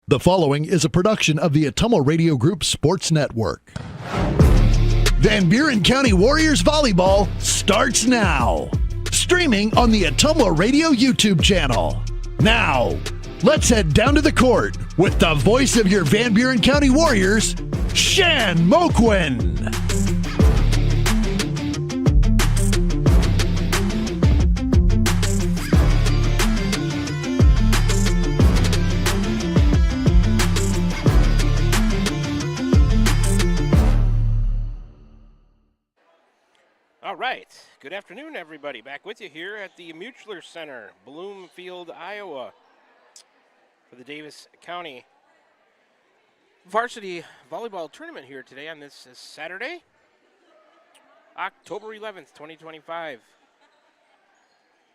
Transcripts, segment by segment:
The following is a production of the Ottumwa Radio Group Sports Network. Van Buren County Warriors Volleyball starts now. Streaming on the Ottumwa Radio YouTube channel. Now, let's head down to the court with the voice of your Van Buren County Warriors, Shan Moquin. All right, good afternoon, everybody. Back with you here at the Mutchler Center, Bloomfield, Iowa, for the Davis County Varsity Volleyball Tournament here today on this Saturday, October 11th, 2025.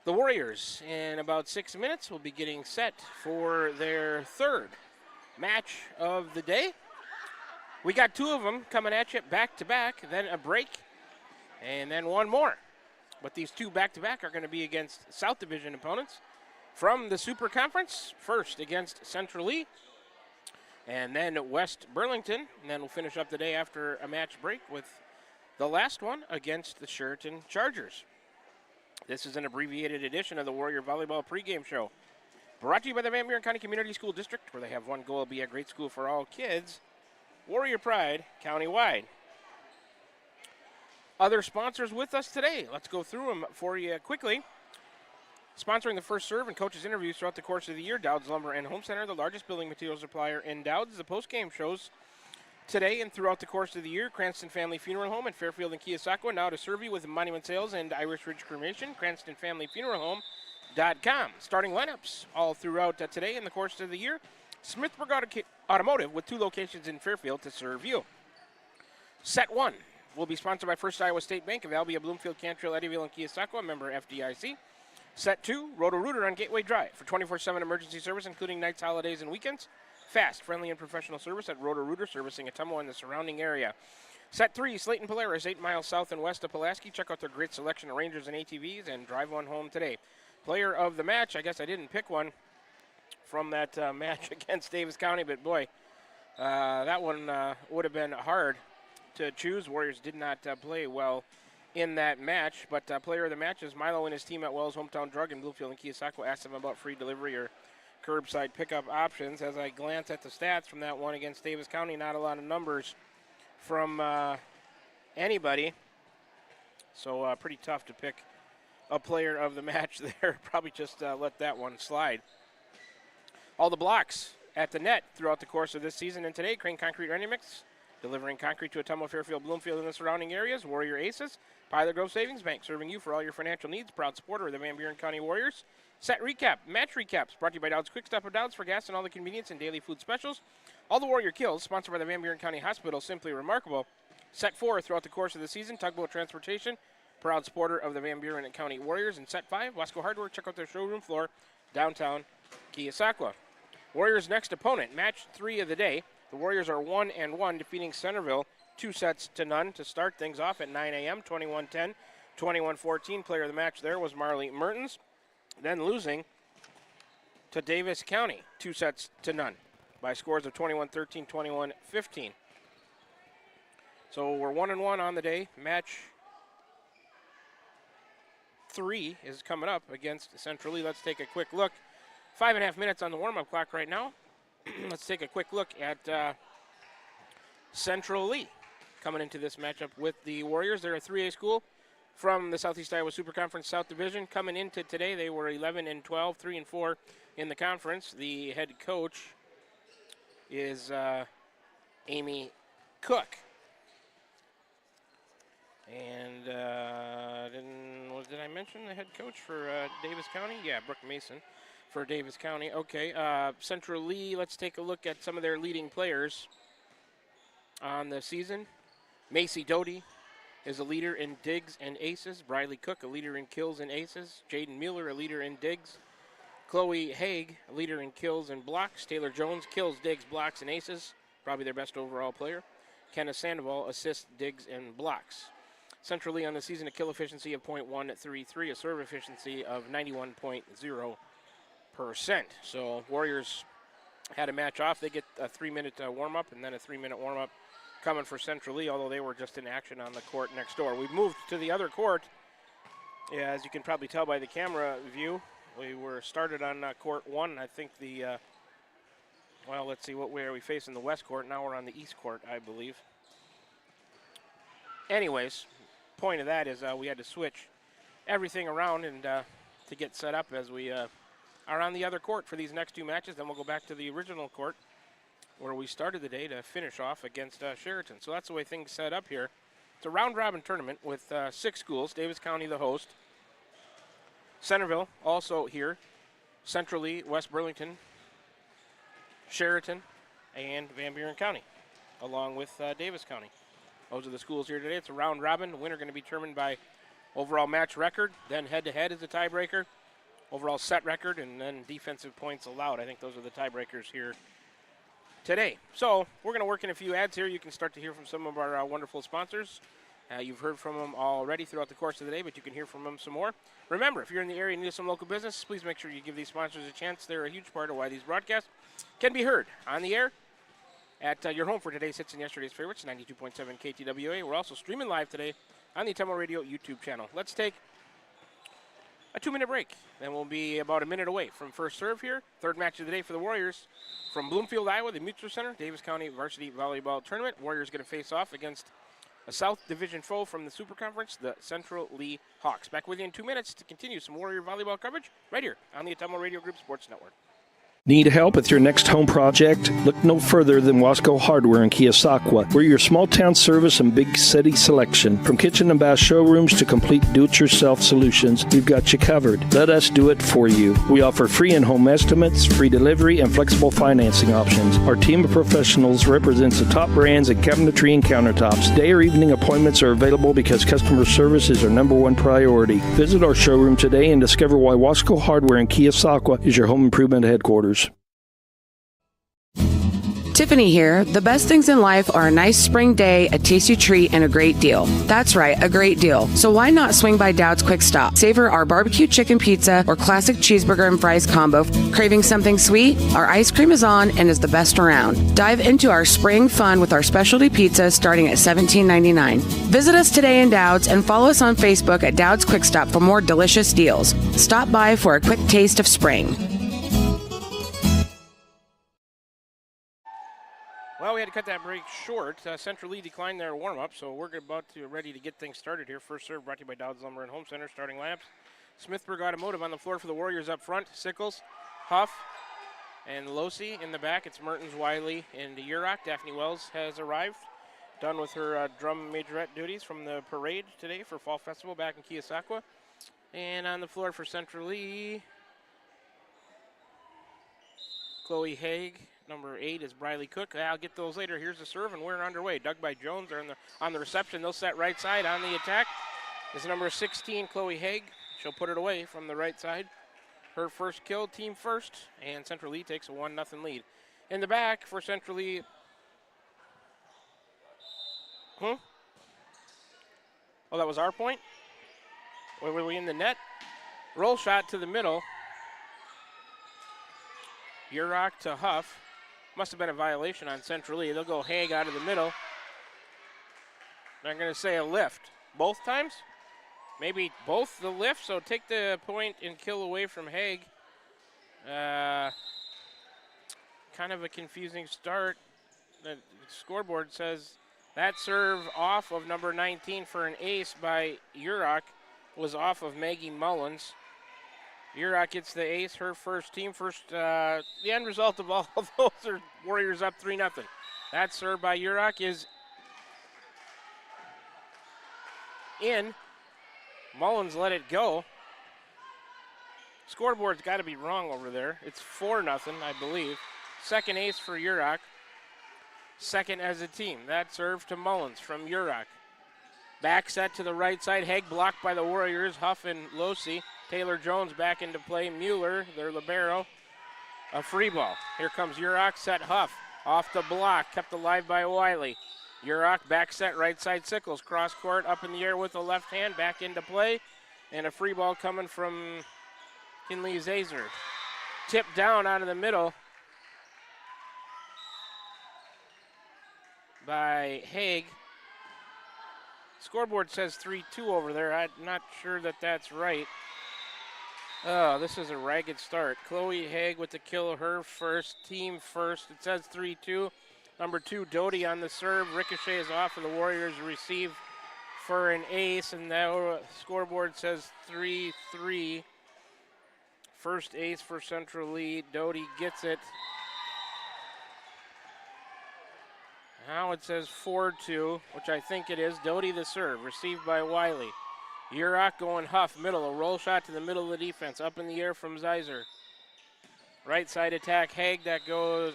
The Warriors, in about 6 minutes, will be getting set for their third match of the day. We got two of them coming at you back-to-back, then a break, and then one more. But these two back-to-back are going to be against South Division opponents from the Super Conference. First against Central Lee, and then West Burlington. And then we'll finish up the day after a match break with the last one against the Sheraton Chargers. This is an abbreviated edition of the Warrior Volleyball pregame show, brought to you by the Van Buren County Community School District, where they have one goal: be a great school for all kids. Warrior Pride countywide. Other sponsors with us today. Let's go through them for you quickly. Sponsoring the first serve and coaches' interviews throughout the course of the year, Dowd's Lumber and Home Center, the largest building materials supplier in Dowd's. The post-game shows today and throughout the course of the year. Cranston Family Funeral Home in Fairfield and Keosauqua, now to serve you with Monument Sales and Irish Ridge Cremation. CranstonFamilyFuneralHome.com. Starting lineups all throughout today and the course of the year. Smithburg Automotive with two locations in Fairfield to serve you. Set one will be sponsored by First Iowa State Bank of Albia, Bloomfield, Cantrell, Eddyville, and Keosauqua, member FDIC. Set 2, Roto-Rooter on Gateway Drive for 24/7 emergency service, including nights, holidays, and weekends. Fast, friendly, and professional service at Roto-Rooter, servicing Ottumwa and the surrounding area. Set 3, Slayton Polaris, 8 miles south and west of Pulaski. Check out their great selection of Rangers and ATVs and drive one home today. Player of the match, I guess I didn't pick one from that match against Davis County, but boy, that one would have been hard to choose. Warriors did not play well in that match, but player of the match is Milo and his team at Wells Hometown Drug in Bloomfield and Keosauqua. Asked them about free delivery or curbside pickup options. As I glance at the stats from that one against Davis County, not a lot of numbers from anybody, so pretty tough to pick a player of the match there. Probably just let that one slide. All the blocks at the net throughout the course of this season and today. Crane Concrete Ready Mix, delivering concrete to Ottumwa, Fairfield, Bloomfield, and the surrounding areas. Warrior Aces, Pilot Grove Savings Bank, serving you for all your financial needs. Proud supporter of the Van Buren County Warriors. Set recap, match recaps, brought to you by Dowd's Quick Stop of Dowd's for gas and all the convenience and daily food specials. All the Warrior Kills, sponsored by the Van Buren County Hospital, simply remarkable. Set 4, throughout the course of the season, Tugboat Transportation, proud supporter of the Van Buren County Warriors. And Set 5, Wasco Hardware, check out their showroom floor, downtown Keosauqua. Warriors' next opponent, match 3 of the day. The Warriors are 1-1, defeating Centerville 2-0 to start things off at 9 a.m., 21-10, 21-14. Player of the match there was Marley Mertens. Then losing to Davis County 2-0 by scores of 21-13, 21-15. So we're 1-1 on the day. Match 3 is coming up against Central Lee. Let's take a quick look. 5.5 minutes on the warm-up clock right now. Let's take a quick look at Central Lee coming into this matchup with the Warriors. They're a 3A school from the Southeast Iowa Super Conference South Division. Coming into today, they were 11-12, 3-4 in the conference. The head coach is Amy Cook. And did I mention the head coach for Davis County? Yeah, Brooke Mason for Davis County. Okay, Central Lee, let's take a look at some of their leading players on the season. Macy Doty is a leader in digs and aces. Briley Cook, a leader in kills and aces. Jaden Mueller, a leader in digs. Chloe Haig, a leader in kills and blocks. Taylor Jones, kills, digs, blocks, and aces. Probably their best overall player. Kenneth Sandoval, assists, digs, and blocks. Central Lee on the season, a kill efficiency of .133, a serve efficiency of 91.0%. So Warriors had a match off. They get a 3-minute warm-up and then a 3-minute warm-up coming for Central Lee, although they were just in action on the court next door. We've moved to the other court. Yeah, as you can probably tell by the camera view, we were started on court 1. I think well, let's see, what way are we facing? The west court. Now we're on the east court, I believe. Anyways, point of that is we had to switch everything around and to get set up as we are on the other court for these next 2 matches. Then we'll go back to the original court where we started the day to finish off against Sheraton. So that's the way things set up here. It's a round-robin tournament with 6 schools. Davis County the host. Centerville also here. Central Lee, West Burlington, Sheraton, and Van Buren County, along with Davis County. Those are the schools here today. It's a round robin. The winner going to be determined by overall match record, then head-to-head is the tiebreaker, overall set record, and then defensive points allowed. I think those are the tiebreakers here today. So we're going to work in a few ads here. You can start to hear from some of our wonderful sponsors. You've heard from them already throughout the course of the day, but you can hear from them some more. Remember, if you're in the area and need some local business, please make sure you give these sponsors a chance. They're a huge part of why these broadcasts can be heard on the air at your home for today's hits and yesterday's favorites, 92.7 KTWA. We're also streaming live today on the Ottumwa Radio YouTube channel. Let's take a 2-minute break. Then we'll be about a minute away from first serve here. Third match of the day for the Warriors from Bloomfield, Iowa, the Mutchler Center, Davis County Varsity Volleyball Tournament. Warriors going to face off against a South Division foe from the Super Conference, the Central Lee Hawks. Back with you in 2 minutes to continue some Warrior volleyball coverage right here on the Ottumwa Radio Group Sports Network. Need help with your next home project? Look no further than Wasco Hardware in Keosauqua. We're your small town service and big city selection. From kitchen and bath showrooms to complete do-it-yourself solutions, we've got you covered. Let us do it for you. We offer free in-home estimates, free delivery, and flexible financing options. Our team of professionals represents the top brands in cabinetry and countertops. Day or evening appointments are available because customer service is our #1 priority. Visit our showroom today and discover why Wasco Hardware in Keosauqua is your home improvement headquarters. Tiffany here. The best things in life are a nice spring day, a tasty treat, and a great deal. That's right, a great deal. So why not swing by Dowd's Quick Stop? Savor our barbecue chicken pizza or classic cheeseburger and fries combo. Craving something sweet? Our ice cream is on and is the best around. Dive into our spring fun with our specialty pizza starting at $17.99. Visit us today in Dowd's and follow us on Facebook at Dowd's Quick Stop for more delicious deals. Stop by for a quick taste of spring. Well, we had to cut that break short. Central Lee declined their warm-up, so we're ready to get things started here. First serve brought to you by Dowd's Lumber and Home Center. Starting lineups: Smithburg Automotive on the floor for the Warriors up front. Sickles, Huff, and Losey in the back. It's Mertens, Wiley, and Urach. Daphne Wells has arrived, done with her drum majorette duties from the parade today for Fall Festival back in Keosauqua. And on the floor for Central Lee, Chloe Haig. Number 8 is Briley Cook. I'll get those later. Here's the serve, and we're underway. Dug by Jones. They're on the reception. They'll set right side. On the attack is number 16, Chloe Haig. She'll put it away from the right side. Her first kill, team first, and Central Lee takes a 1-0 lead. In the back for Central Lee. Oh, that was our point? Were we in the net? Roll shot to the middle. Urach to Huff. Must have been a violation on Central Lee. They'll go Haig out of the middle. They're going to say a lift. Both times? Maybe both the lift, so take the point and kill away from Haig. Kind of a confusing start. The scoreboard says that serve off of number 19 for an ace by Urach was off of Maggie Mullins. Urach gets the ace, her first team first. The end result of all of those are Warriors up 3-0. That serve by Urach is in. Mullins let it go. Scoreboard's got to be wrong over there. It's 4-0, I believe. Second ace for Urach. Second as a team. That serve to Mullins from Urach. Back set to the right side. Haig blocked by the Warriors. Huff and Losey. Taylor Jones back into play. Mueller, their libero. A free ball. Here comes Urach, set Huff. Off the block, kept alive by Wiley. Urach back set, right side Sickles. Cross court, up in the air with the left hand, back into play. And a free ball coming from Kinley Zazer. Tipped down out of the middle. by Haig. Scoreboard says 3-2 over there. I'm not sure that that's right. Oh, this is a ragged start. Chloe Haig with the kill, her first, team first. It says 3-2. Number 2, Doty on the serve. Ricochet is off, and the Warriors receive for an ace, and now scoreboard says 3-3. First ace for Central Lee. Doty gets it. Now it says 4-2, which I think it is. Doty the serve, received by Wiley. Urach going Huff, middle, a roll shot to the middle of the defense, up in the air from Zeiser. Right side attack, Haig, that goes,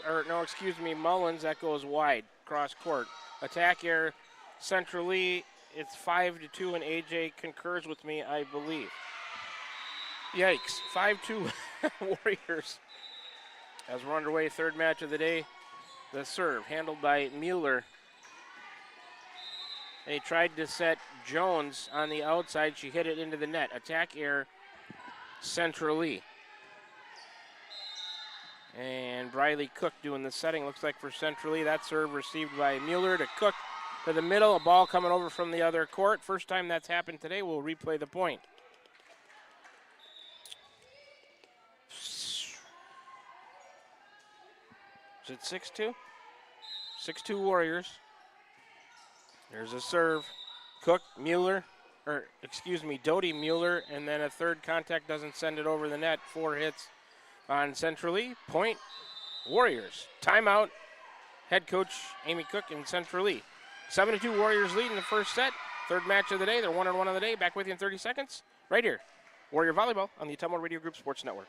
Mullins, that goes wide, cross court. Attack air, Central Lee, it's 5-2, and AJ concurs with me, I believe. Yikes, 5-2 Warriors. As we're underway, third match of the day, the serve, handled by Mueller. They tried to set Jones on the outside. She hit it into the net. Attack air, Central Lee. And Briley Cook doing the setting. Looks like for Central Lee. That serve received by Mueller to Cook to the middle. A ball coming over from the other court. First time that's happened today. We'll replay the point. Is it 6-2? 6-2 Warriors. There's a serve. Cook, Mueller, Doty, Mueller, and then a third contact doesn't send it over the net. 4 hits on Central Lee. Point, Warriors. Timeout, head coach Amy Cook and Central Lee. 7-2 Warriors lead in the first set. Third match of the day. They're 1-1 of the day. Back with you in 30 seconds. Right here. Warrior Volleyball on the Ottumwa Radio Group Sports Network.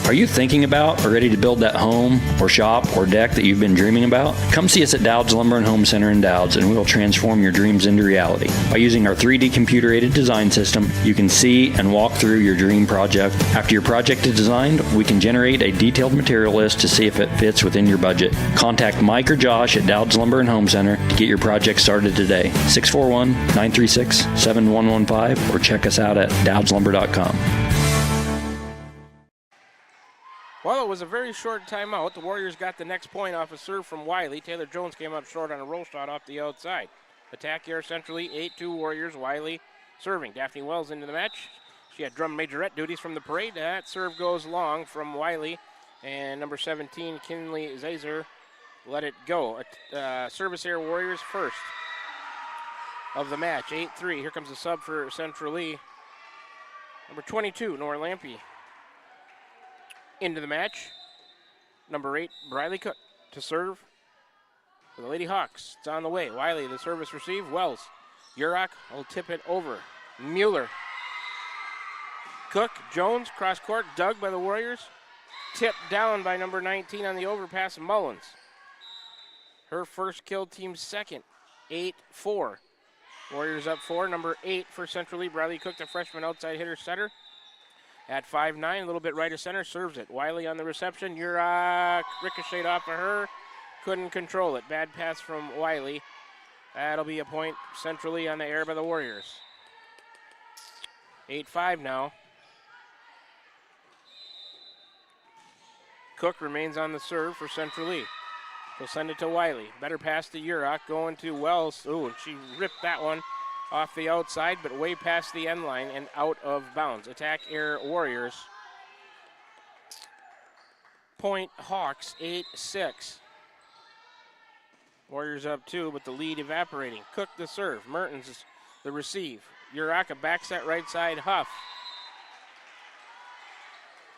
Are you thinking about or ready to build that home or shop or deck that you've been dreaming about? Come see us at Dowd's Lumber and Home Center in Dowd's, and we will transform your dreams into reality. By using our 3D computer-aided design system, you can see and walk through your dream project. After your project is designed, we can generate a detailed material list to see if it fits within your budget. Contact Mike or Josh at Dowd's Lumber and Home Center to get your project started today. 641-936-7115 or check us out at dowdslumber.com. Well, it was a very short timeout. The Warriors got the next point off a serve from Wiley. Taylor Jones came up short on a roll shot off the outside. Attack here centrally, 8-2 Warriors. Wiley serving. Daphne Wells into the match. She had drum majorette duties from the parade. That serve goes long from Wiley. And number 17, Kinley Zazer, let it go. Service air Warriors first of the match, 8-3. Here comes the sub for Central Lee. Number 22, Nora Lampe. Into the match, number 8, Briley Cook to serve for the Lady Hawks. It's on the way. Wiley, the service received. Wells. Urach will tip it over. Mueller. Cook, Jones, cross court, dug by the Warriors. Tipped down by number 19 on the overpass, Mullins. Her first kill, team second, 8-4. Warriors up 4, number 8 for Central Lee. Briley Cook, the freshman outside hitter setter. At 5'9", a little bit right of center, serves it. Wiley on the reception. Urach ricocheted off of her. Couldn't control it. Bad pass from Wiley. That'll be a point centrally on the air by the Warriors. 8-5 now. Cook remains on the serve for Central Lee. He'll send it to Wiley. Better pass to Urach, going to Wells. Ooh, and she ripped that one off the outside, but way past the end line and out of bounds. Attack air Warriors. Point Hawks, 8-6. Warriors up 2, but the lead evaporating. Cook the serve. Mertens the receive. Urach a back set right side. Huff.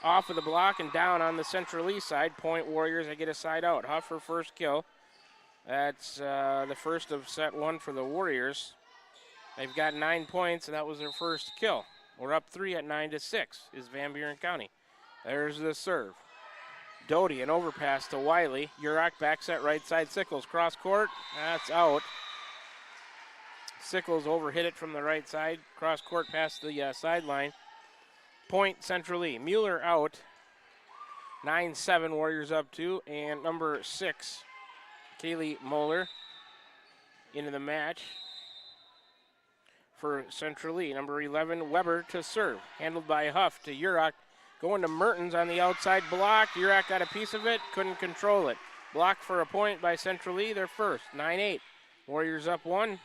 Off of the block and down on the Central East side. Point Warriors, they get a side out. Huff her first kill. That's the first of set 1 for the Warriors. They've got 9 points, and that was their first kill. We're up 3 at 9-6 is Van Buren County. There's the serve. Doty, an overpass to Wiley. Urach back set right side. Sickles cross court. That's out. Sickles overhit it from the right side. Cross court past the sideline. Point Central Lee. Mueller out. 9-7 Warriors up 2. And number 6, Kaylee Moeller into the match for Central Lee. Number 11, Weber to serve. Handled by Huff to Urach. Going to Mertens on the outside block. Urach got a piece of it, couldn't control it. Block for a point by Central Lee, their first, 9-8. Warriors up 1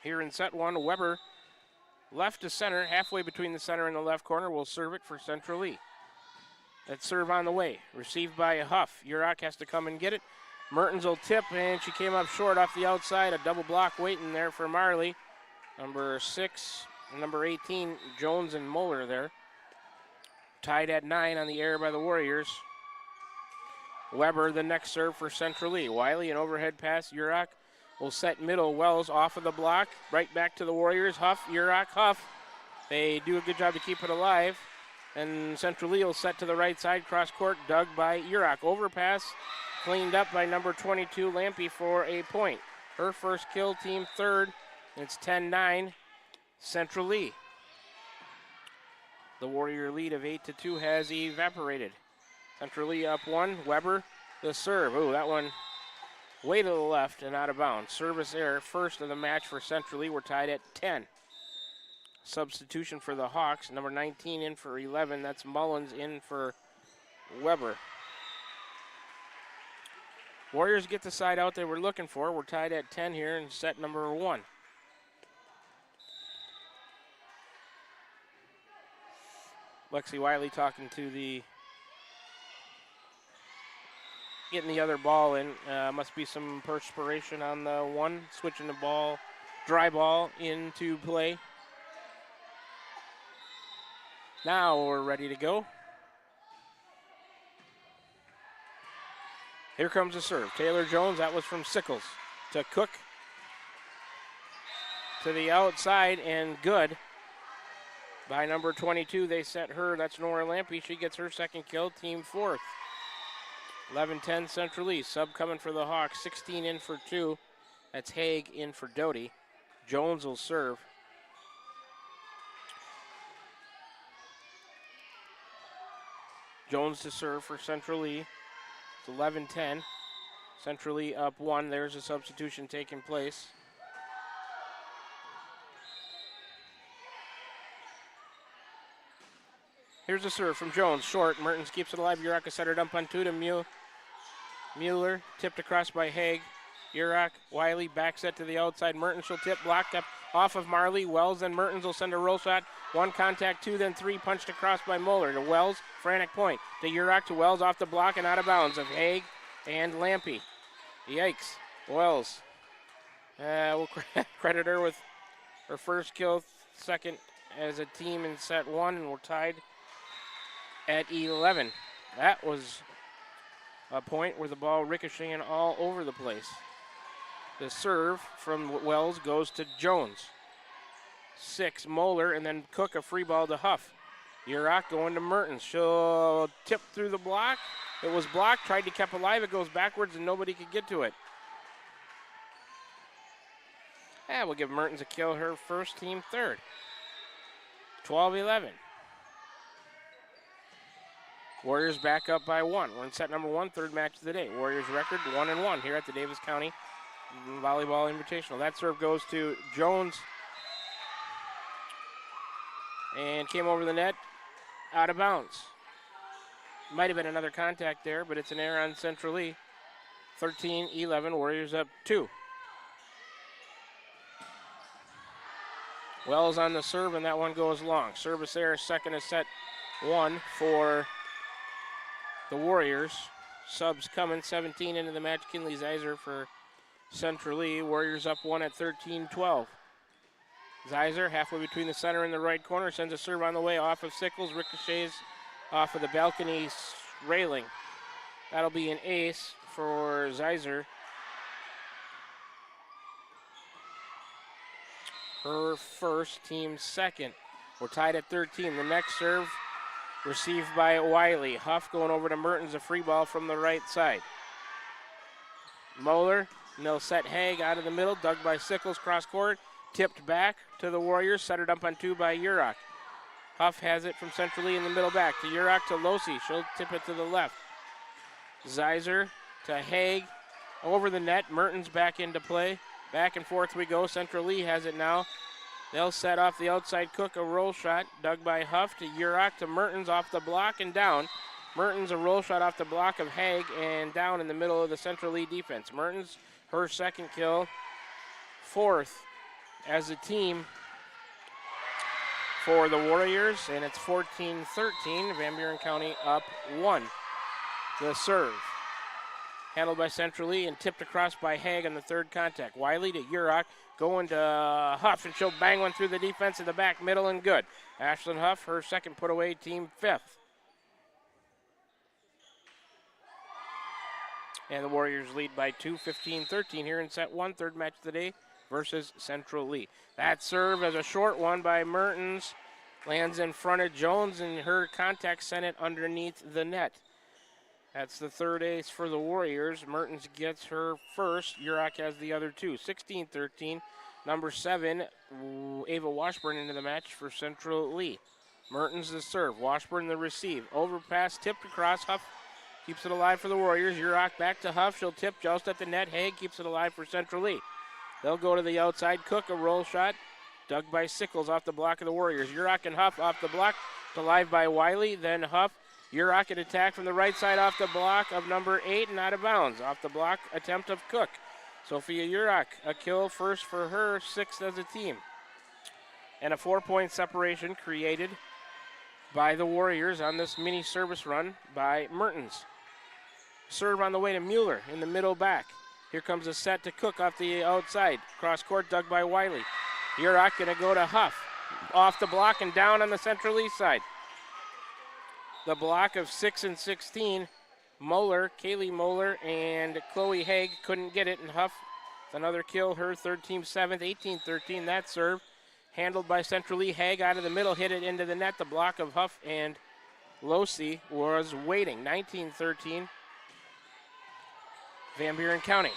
here in set 1. Weber, left to center, halfway between the center and the left corner, will serve it for Central Lee. That serve on the way, received by Huff. Urach has to come and get it. Mertens will tip, and she came up short off the outside. A double block waiting there for Marley. Number 6 and number 18, Jones and Moeller there. Tied at 9 on the air by the Warriors. Weber, the next serve for Central Lee. Wiley, an overhead pass. Urach will set middle. Wells off of the block. Right back to the Warriors. Huff, Urach, Huff. They do a good job to keep it alive. And Central Lee will set to the right side. Cross court, dug by Urach. Overpass, cleaned up by number 22, Lampy, for a point. Her first kill, team third. It's 10-9, Central Lee. The Warrior lead of 8-2 has evaporated. Central Lee up 1. Weber, the serve. Ooh, that one way to the left and out of bounds. Service error, first of the match for Central Lee. We're tied at 10. Substitution for the Hawks. Number 19 in for 11. That's Mullins in for Weber. Warriors get the side out they were looking for. We're tied at 10 here in set number 1. Lexi Wiley talking to getting the other ball in. Must be some perspiration on the one. Switching the ball, dry ball into play. Now we're ready to go. Here comes the serve. Taylor Jones, that was from Sickles to Cook. To the outside and good. By number 22, they set her. That's Nora Lampy. She gets her second kill, team fourth. 11-10 Central East. Sub coming for the Hawks. 16 in for 2. That's Haig in for Doty. Jones will serve. Jones to serve for Central Lee. It's 11-10. Central Lee up 1. There's a substitution taking place. Here's a serve from Jones, short. Mertens keeps it alive. Urach a setter dump on 2 to Mueller, tipped across by Haig. Urach, Wiley, back set to the outside. Mertens will tip, blocked up off of Marley. Wells, then Mertens will send a roll shot. 1 contact, 2, then 3, punched across by Mueller. To Wells, frantic point. To Urach, to Wells, off the block and out of bounds of Haig and Lampy. Yikes. Wells. We'll credit her with her first kill, second as a team in set 1, and we're tied at 11. That was a point where the ball ricocheting all over the place. The serve from Wells goes to Jones. 6, Moeller, and then Cook a free ball to Huff. Urach going to Mertens. She'll tip through the block. It was blocked, tried to keep alive. It goes backwards and nobody could get to it. We'll give Mertens a kill, her first, team third. 12-11. Warriors back up by 1. We're in set number 1, third match of the day. Warriors record 1-1 here at the Davis County Volleyball Invitational. That serve goes to Jones and came over the net, out of bounds. Might have been another contact there, but it's an error on Central Lee. 13-11, Warriors up 2. Wells on the serve, and that one goes long. Service error, second of set 1 for the Warriors. Subs coming, 17 into the match. Kinley Zeiser for Central Lee. Warriors up 1 at 13-12. Zeiser, halfway between the center and the right corner, sends a serve on the way off of Sickles. Ricochets off of the balcony railing. That'll be an ace for Zeiser. Her first, team second. We're tied at 13. The next serve received by Wiley. Huff going over to Mertens, a free ball from the right side. Moeller, and they'll set Haig out of the middle, dug by Sickles, cross court, tipped back to the Warriors, set it up on 2 by Urach. Huff has it from Central Lee in the middle back to Urach to Losi. She'll tip it to the left. Zeiser to Haig, over the net. Mertens back into play. Back and forth we go. Central Lee has it now. They'll set off the outside. Cook a roll shot, dug by Huff to Urach to Mertens, off the block and down. Mertens, a roll shot off the block of Haig and down in the middle of the Central Lee defense. Mertens, her second kill, fourth as a team for the Warriors, and it's 14-13. Van Buren County up 1. The serve, handled by Central Lee and tipped across by Haig on the third contact. Wiley to Urach, going to Huff, and she'll bang one through the defense in the back middle and good. Ashlyn Huff, her second put away, team 5th. And the Warriors lead by 2, 15-13 here in set 1, third match of the day versus Central Lee. That serve is a short one by Mertens, lands in front of Jones, and her contact sent it underneath the net. That's the third ace for the Warriors. Mertens gets her first. Urach has the other two. 16-13. Number 7, Ava Washburn into the match for Central Lee. Mertens the serve. Washburn the receive. Overpass tipped across. Huff keeps it alive for the Warriors. Urach back to Huff. She'll tip just at the net. Haig keeps it alive for Central Lee. They'll go to the outside. Cook, a roll shot. Dug by Sickles off the block of the Warriors. Urach and Huff off the block. Alive by Wiley. Then Huff. Urach an attack from the right side off the block of number 8 and out of bounds. Off the block attempt of Cook. Sophia Urach, a kill first for her, 6th as a team. And a 4-point separation created by the Warriors on this mini service run by Mertens. Serve on the way to Mueller in the middle back. Here comes a set to Cook off the outside. Cross court dug by Wiley. Urach gonna go to Huff. Off the block and down on the Central East side. The block of 6 and 16, Moeller, Kaylee Moeller, and Chloe Haig couldn't get it, and Huff, another kill, her third team 7th, 18-13. That serve handled by Central Lee. Haig out of the middle, hit it into the net. The block of Huff and Losey was waiting. 19-13, Van Buren County.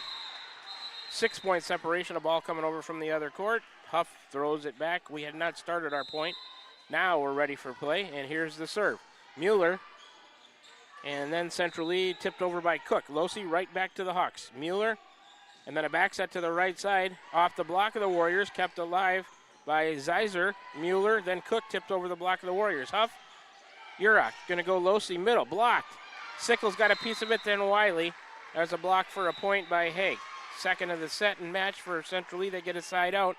6-point separation, a ball coming over from the other court. Huff throws it back. We had not started our point. Now we're ready for play, and here's the serve. Mueller, and then Central Lee tipped over by Cook. Losey right back to the Hawks. Mueller, and then a back set to the right side. Off the block of the Warriors, kept alive by Zeiser. Mueller, then Cook tipped over the block of the Warriors. Huff, Urach, gonna go Losey, middle, blocked. Sickles got a piece of it, then Wiley. There's a block for a point by Haig. Second of the set and match for Central Lee. They get a side out.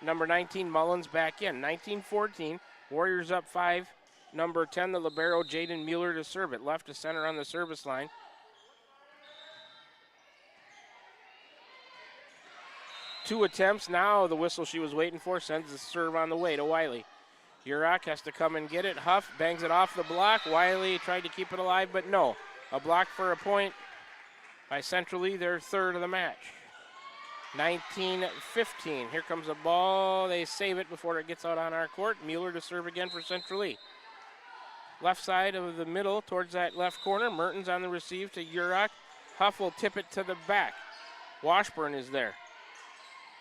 Number 19, Mullins back in. 19-14, Warriors up 5. Number 10, the libero, Jaden Mueller to serve it. Left to center on the service line. Two attempts. Now the whistle she was waiting for sends the serve on the way to Wiley. Urach has to come and get it. Huff bangs it off the block. Wiley tried to keep it alive, but no. A block for a point by Central Lee, their third of the match. 19-15. Here comes a ball. They save it before it gets out on our court. Mueller to serve again for Central Lee. Left side of the middle towards that left corner. Mertens on the receive to Urach. Huff will tip it to the back. Washburn is there.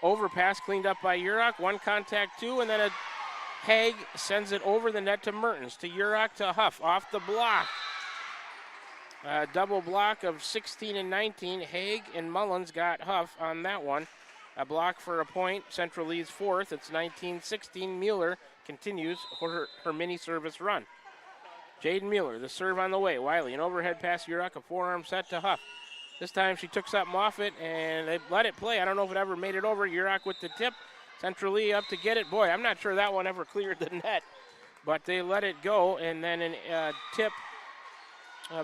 Overpass cleaned up by Urach. One contact, two, and then a Haig sends it over the net to Mertens. To Urach to Huff. Off the block. A double block of 16 and 19. Haig and Mullins got Huff on that one. A block for a point. Central Lee's 4th. It's 19-16. Mueller continues her mini service run. Jaden Mueller, the serve on the way. Wiley, an overhead pass, Urach, a forearm set to Huff. This time she took something off it, and they let it play. I don't know if it ever made it over. Urach with the tip. Central Lee up to get it. Boy, I'm not sure that one ever cleared the net, but they let it go, and then a tip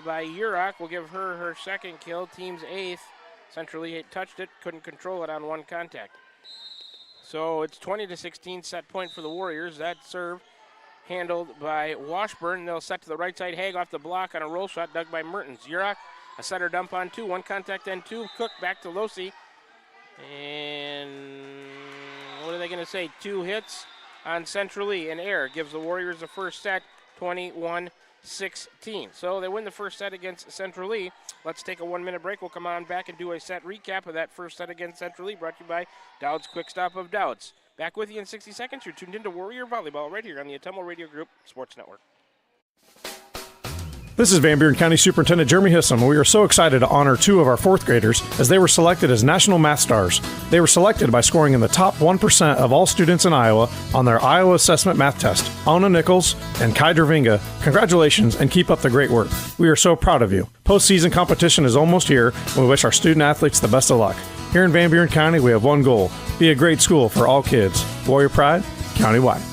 by Urach will give her second kill, team's 8th. Central Lee touched it, couldn't control it on one contact. So it's 20-16 set point for the Warriors. That serve handled by Washburn. They'll set to the right side. Haig off the block on a roll shot dug by Mertens. Urach, a setter dump on 2. One contact and 2. Cook back to Losey. And what are they going to say? 2 hits on Central Lee. An error gives the Warriors the first set, 21-16. So they win the first set against Central Lee. Let's take a 1-minute break. We'll come on back and do a set recap of that first set against Central Lee, brought to you by Dowd's Quick Stop of Dowd's. Back with you in 60 seconds. You're tuned into Warrior Volleyball right here on the Ottumwa Radio Group Sports Network. This is Van Buren County Superintendent Jeremy Hissam, and we are so excited to honor 2 of our 4th graders as they were selected as National Math Stars. They were selected by scoring in the top 1% of all students in Iowa on their Iowa Assessment Math Test. Anna Nichols and Kai Dervinga, congratulations and keep up the great work. We are so proud of you. Postseason competition is almost here, and we wish our student athletes the best of luck. Here in Van Buren County, we have one goal: be a great school for all kids. Warrior Pride, countywide.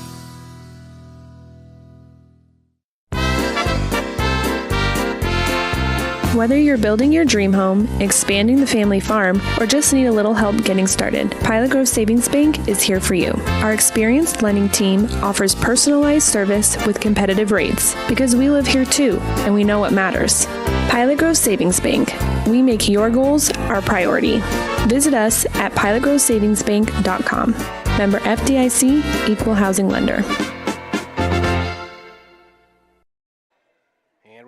Whether you're building your dream home, expanding the family farm, or just need a little help getting started, Pilot Grove Savings Bank is here for you. Our experienced lending team offers personalized service with competitive rates because we live here too, and we know what matters. Pilot Grove Savings Bank. We make your goals our priority. Visit us at pilotgrovesavingsbank.com. Member FDIC, Equal Housing Lender.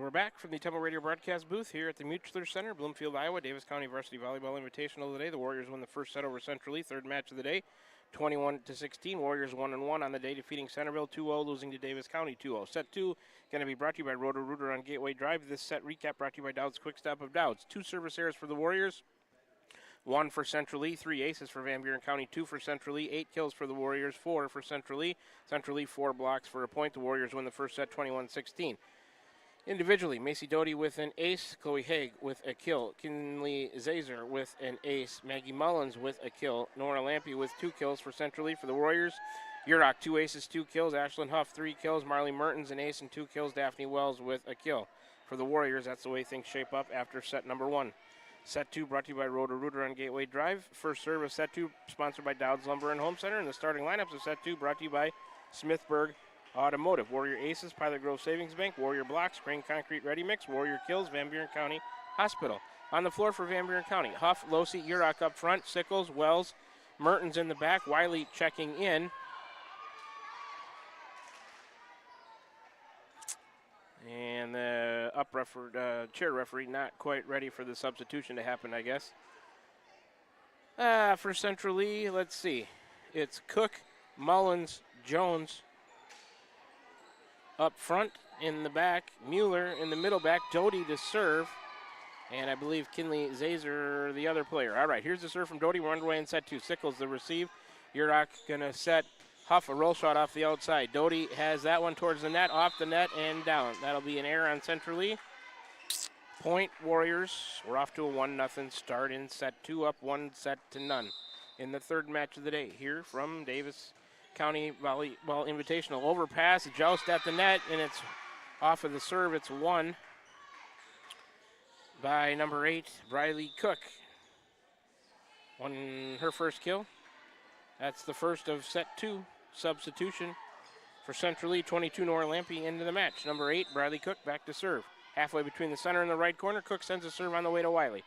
We're back from the Ottumwa Radio broadcast booth here at the Mutchler Center, Bloomfield, Iowa. Davis County Varsity Volleyball Invitational today. The Warriors won the first set over Central Lee, third match of the day, 21-16. Warriors 1-1 on the day, defeating Centerville 2-0, losing to Davis County 2-0. Set 2 going to be brought to you by Roto-Rooter on Gateway Drive. This set recap brought to you by Dowd's Quick Stop of Dowd's. 2 service errors for the Warriors, 1 for Central Lee, 3 aces for Van Buren County, 2 for Central Lee, 8 kills for the Warriors, 4 for Central Lee. Central Lee 4 blocks for a point. The Warriors win the first set 21-16. Individually, Macy Doty with an ace, Chloe Haig with a kill, Kinley Zazer with an ace, Maggie Mullins with a kill, Nora Lampe with 2 kills for Central Lee. For the Warriors, Urach 2 aces, 2 kills, Ashlyn Huff 3 kills, Marley Mertens an ace and 2 kills, Daphne Wells with a kill. For the Warriors, that's the way things shape up after set number 1. Set 2 brought to you by Roto-Rooter on Gateway Drive. First serve of set 2 sponsored by Dowd's Lumber and Home Center, and the starting lineups of set 2 brought to you by Smithburg Automotive. Warrior Aces, Pilot Grove Savings Bank. Warrior Blocks, Crane Concrete Ready Mix. Warrior Kills, Van Buren County Hospital. On the floor for Van Buren County, Huff, Losi, Urach up front, Sickles, Wells, Mertens in the back, Wiley checking in. And the chair referee not quite ready for the substitution to happen, I guess. For Central Lee, let's see. It's Cook, Mullins, Jones up front, in the back, Mueller in the middle back, Doty to serve, and I believe Kinley Zazer the other player. All right, here's the serve from Doty. We're underway in set 2. Sickles the receive. Urach gonna set Huff a roll shot off the outside. Doty has that one towards the net, off the net, and down. That'll be an error on Central Lee. Point Warriors. We're off to a 1-0 start in set 2, up 1 set to none in the third match of the day here from Davis County Volleyball Invitational. Overpass, a joust at the net, and it's off of the serve. It's won by number 8, Briley Cook. Won her first kill. That's the first of set 2. Substitution for Central Lee. 22, Nora Lampe into the match. Number 8, Briley Cook back to serve. Halfway between the center and the right corner, Cook sends a serve on the way to Wiley.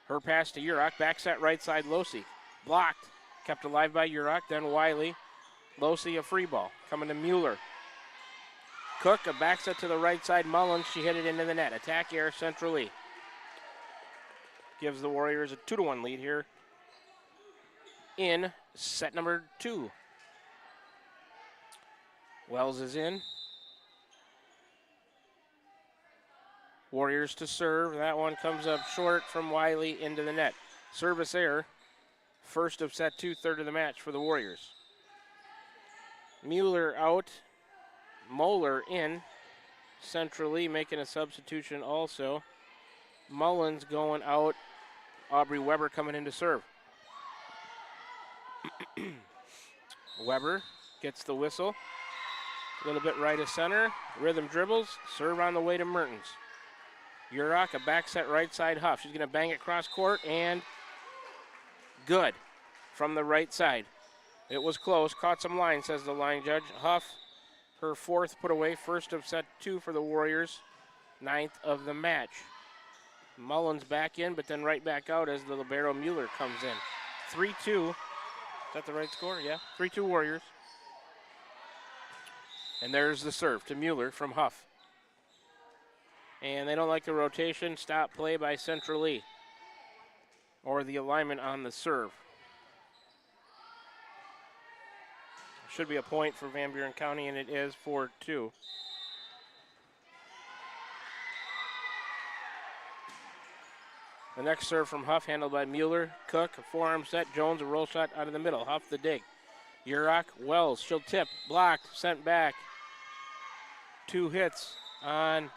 Her pass to Urach, back set right side, Losi. Blocked, kept alive by Urach, then Wiley. Losi a free ball, coming to Mueller. Cook, a back set to the right side, Mullins, she hit it into the net. Attack air, Central Lee. Gives the Warriors a 2-1 lead here in set number 2. Wells is in. Warriors to serve. That one comes up short from Wiley into the net. Service error. First of set 2, third of the match for the Warriors. Mueller out. Moeller in. Central Lee making a substitution also. Mullins going out. Aubrey Weber coming in to serve. Weber gets the whistle. A little bit right of center. Rhythm dribbles. Serve on the way to Mertens. Urach, a back set right side Huff. She's going to bang it cross court and good from the right side. It was close. Caught some line, says the line judge. Huff, her 4th put away. First of set 2 for the Warriors. 9th of the match. Mullins back in, but then right back out as the libero Mueller comes in. 3-2. Is that the right score? Yeah. 3-2 Warriors. And there's the serve to Mueller from Huff. And they don't like the rotation. Stop play by Central Lee. Or the alignment on the serve. Should be a point for Van Buren County, and it is 4-2. The next serve from Huff, handled by Mueller. Cook, a forearm set. Jones, a roll shot out of the middle. Huff the dig. Urach, Wells, she'll tip. Blocked, sent back. 2 hits on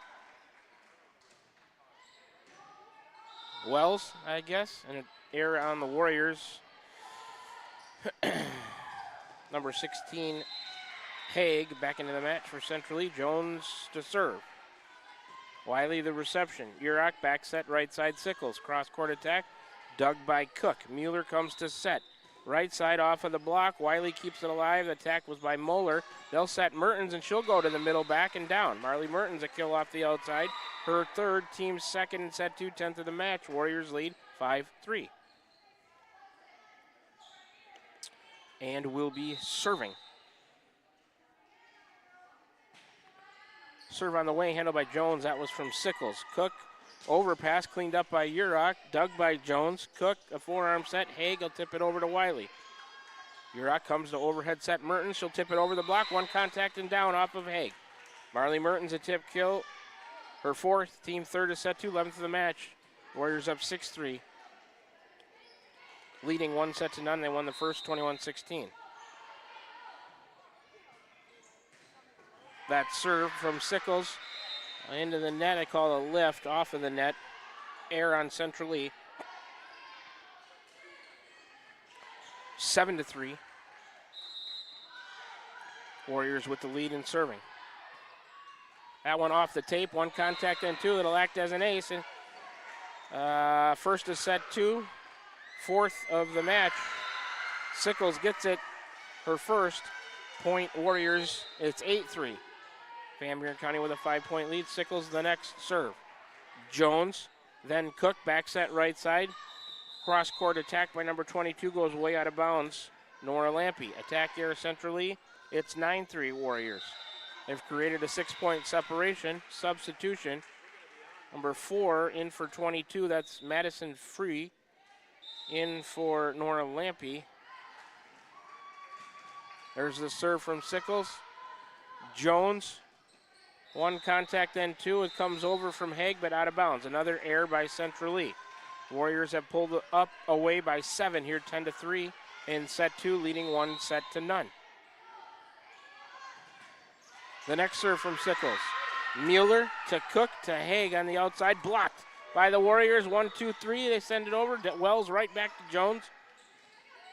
Wells, I guess, and an error on the Warriors. Number 16, Haig, back into the match for Central Lee. Jones to serve. Wiley the reception. Urach back set right side Sickles. Cross court attack. Dug by Cook. Mueller comes to set. Right side off of the block. Wiley keeps it alive. The attack was by Moeller. They'll set Mertens and she'll go to the middle, back and down. Marley Mertens a kill off the outside. Her third, team's second in set 2, 10th of the match. Warriors lead 5-3. And will be serving. Serve on the way, handled by Jones. That was from Sickles. Cook, overpass, cleaned up by Urach. Dug by Jones. Cook, a forearm set. Haig will tip it over to Wiley. Urach comes to overhead set Mertens. She'll tip it over the block. 1 contact and down off of Haig. Marley Mertens a tip kill. Her 4th, team 3rd of set 2, 11th of the match. Warriors up 6-3. Leading 1 set to none. They won the first 21-16. That serve from Sickles into the net. I call a lift off of the net. Air on Central Lee. 7-3. Warriors with the lead in serving. That one off the tape. 1 contact and 2. It'll act as an ace. And first of set 2. 4th of the match. Sickles gets it. Her first. Point Warriors. It's 8-3. Van Buren County with a 5-point lead. Sickles the next serve. Jones, then Cook, back set right side. Cross court attack by number 22 goes way out of bounds. Nora Lampe. Attack here centrally. It's 9-3 Warriors. They've created a 6-point separation. Substitution. Number 4 in for 22. That's Madison Free in for Nora Lampe. There's the serve from Sickles. Jones. 1 contact, then 2. It comes over from Haig, but out of bounds. Another error by Central Lee. Warriors have pulled up away by 7 here, 10-3 in set 2, leading 1 set to none. The next serve from Sickles. Mueller to Cook to Haig on the outside, blocked by the Warriors. 1-2-3. They send it over. Wells right back to Jones.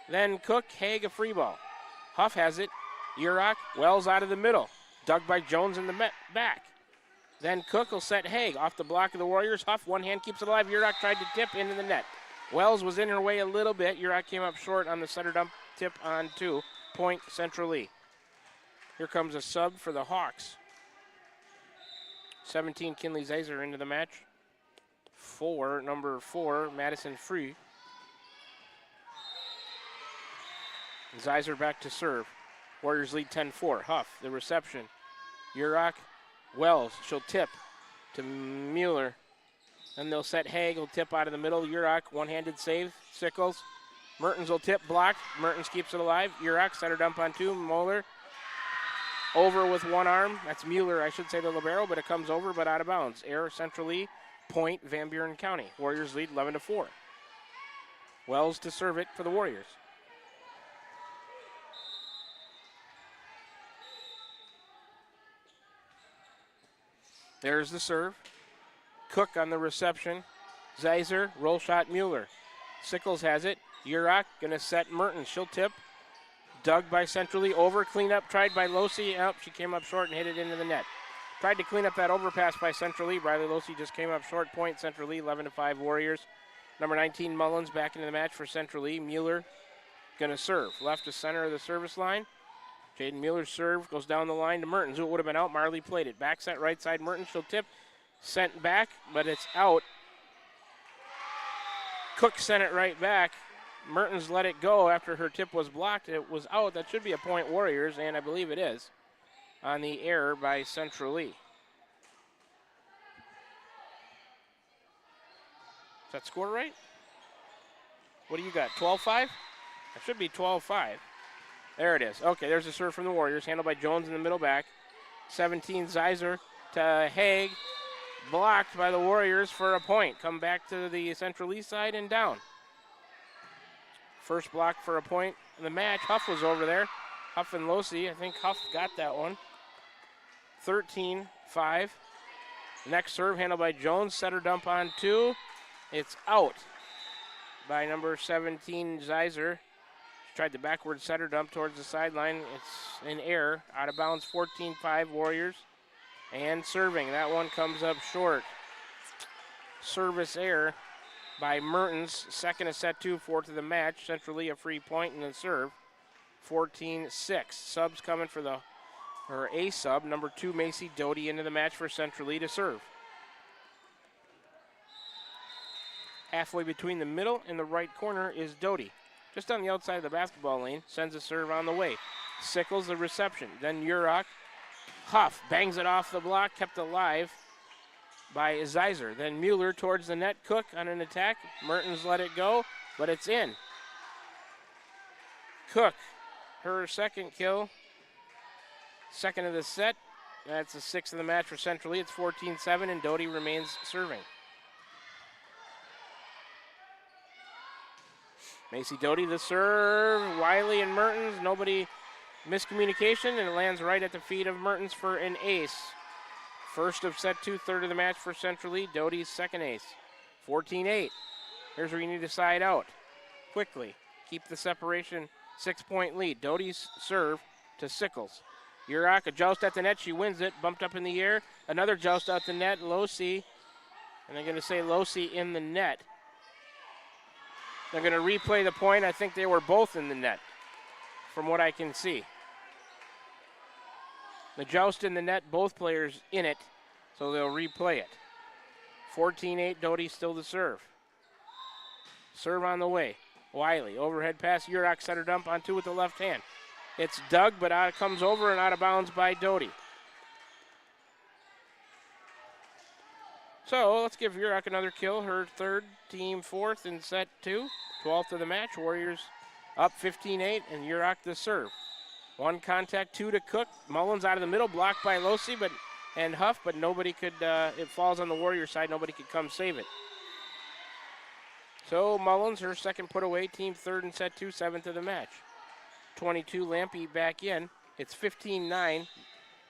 Then Cook, Haig a free ball. Huff has it. Urach, Wells out of the middle. Dug by Jones in the back. Then Cook will set Haig off the block of the Warriors. Huff, 1 hand keeps it alive. Urach tried to tip into the net. Wells was in her way a little bit. Urach came up short on the center dump tip on 2. Point Central Lee. Here comes a sub for the Hawks. 17, Kinley Zazer into the match. Number 4, Madison Free. Zazer back to serve. Warriors lead 10-4. Huff, the reception. Urach, Wells, she'll tip to Mueller. Then they'll set Haig, will tip out of the middle. Urach, 1-handed save. Sickles. Mertens will tip, blocked. Mertens keeps it alive. Urach, center dump on 2. Moeller over with 1 arm. That's Mueller, I should say, the libero, but it comes over, but out of bounds. Error, Central Lee. Point, Van Buren County. Warriors lead 11-4. Wells to serve it for the Warriors. There's the serve. Cook on the reception. Zazer, roll shot Mueller. Sickles has it. Urach gonna set Mertens. She'll tip. Dug by Central Lee. Over cleanup tried by Losi. She came up short and hit it into the net. Tried to clean up that overpass by Central Lee. Riley Losi just came up short. Point Central Lee, 11-5 Warriors. Number 19 Mullins back into the match for Central Lee. Mueller gonna serve. Left to center of the service line. Jaden Mueller's serve goes down the line to Mertens, who would have been out. Marley played it. Back set right side. Mertens, she'll tip. Sent back, but it's out. Cook sent it right back. Mertens let it go after her tip was blocked. It was out. That should be a point Warriors, and I believe it is, on the error by Central Lee. Is that score right? What do you got, 12-5? It should be 12-5. There it is. Okay, there's a serve from the Warriors, handled by Jones in the middle back. 17, Zazer to Haig. blocked by the Warriors for a point. Come back to the Central East side and down. First block for a point in the match. Huff was over there. Huff and Losi. I think Huff got that one. 13-5. Next serve handled by Jones. Setter dump on 2. It's out by number 17, Zeiser. Tried the backward setter dump towards the sideline. It's an error. Out of bounds, 14-5 Warriors. And serving. That one comes up short. Service error by Mertens. Second of set 2, fourth of the match. Centrally a free point and then serve. 14-6. Subs coming for a sub. Number 2, Macy Doty into the match for Centrally to serve. Halfway between the middle and the right corner is Doty. Just on the outside of the basketball lane, sends a serve on the way. Sickles the reception. Then Urach. Huff bangs it off the block, kept alive by Zeiser. Then Mueller towards the net. Cook on an attack. Mertens let it go, but it's in. Cook, her second kill. Second of the set. That's the 6th of the match for Central Lee. It's 14-7, and Doty remains serving. Macy Doty, the serve. Wiley and Mertens, nobody miscommunication, and it lands right at the feet of Mertens for an ace. First of set 2, third of the match for Central Lee. Doty's second ace. 14-8. Here's where you need to side out quickly. Keep the separation, 6-point lead. Doty's serve to Sickles. Urach, a joust at the net. She wins it. Bumped up in the air. Another joust at the net. Losi. And they're going to say Losi in the net. They're going to replay the point. I think they were both in the net, from what I can see. The joust in the net, both players in it, so they'll replay it. 14-8, Doty still to serve. Serve on the way. Wiley, overhead pass. Urach setter dump on 2 with the left hand. It's dug, but out comes over and out of bounds by Doty. So let's give Urach another kill. Her third, team fourth in set 2. 12th of the match. Warriors up 15-8, and Urach the serve. One contact, 2 to Cook. Mullins out of the middle, blocked by Losi and Huff, but nobody could, it falls on the Warrior side. Nobody could come save it. So Mullins, her second put away, team third in set 2, 7th of the match. 22, Lampy back in. It's 15-9.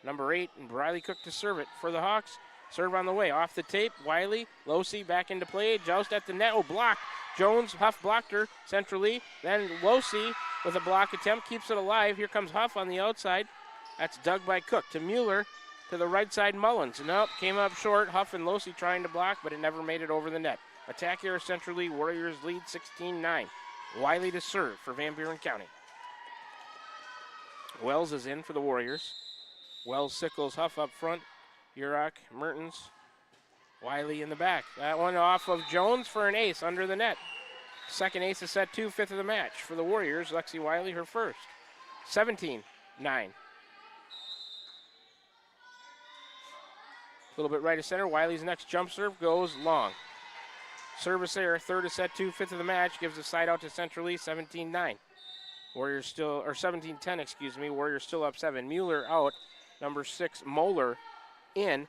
Number 8, and Briley Cook to serve it for the Hawks. Serve on the way, off the tape, Wiley, Losi back into play, joust at the net, blocked. Jones, Huff blocked her, centrally, then Losi with a block attempt, keeps it alive. Here comes Huff on the outside. That's dug by Cook to Mueller, to the right side, Mullins. Nope, came up short, Huff and Losi trying to block, but it never made it over the net. Attack here centrally, Warriors lead 16-9. Wiley to serve for Van Buren County. Wells is in for the Warriors. Wells, Sickles, Huff up front. Urach, Mertens, Wiley in the back. That one off of Jones for an ace under the net. Second ace of set 2, 5th of the match for the Warriors. Lexi Wiley, her first. 17-9. A little bit right of center. Wiley's next jump serve goes long. Service error, third of set 2, 5th of the match. Gives a side out to Central East, 17-9. Warriors still, or 17-10, excuse me. Warriors still up 7. Mueller out. Number 6, Moeller in,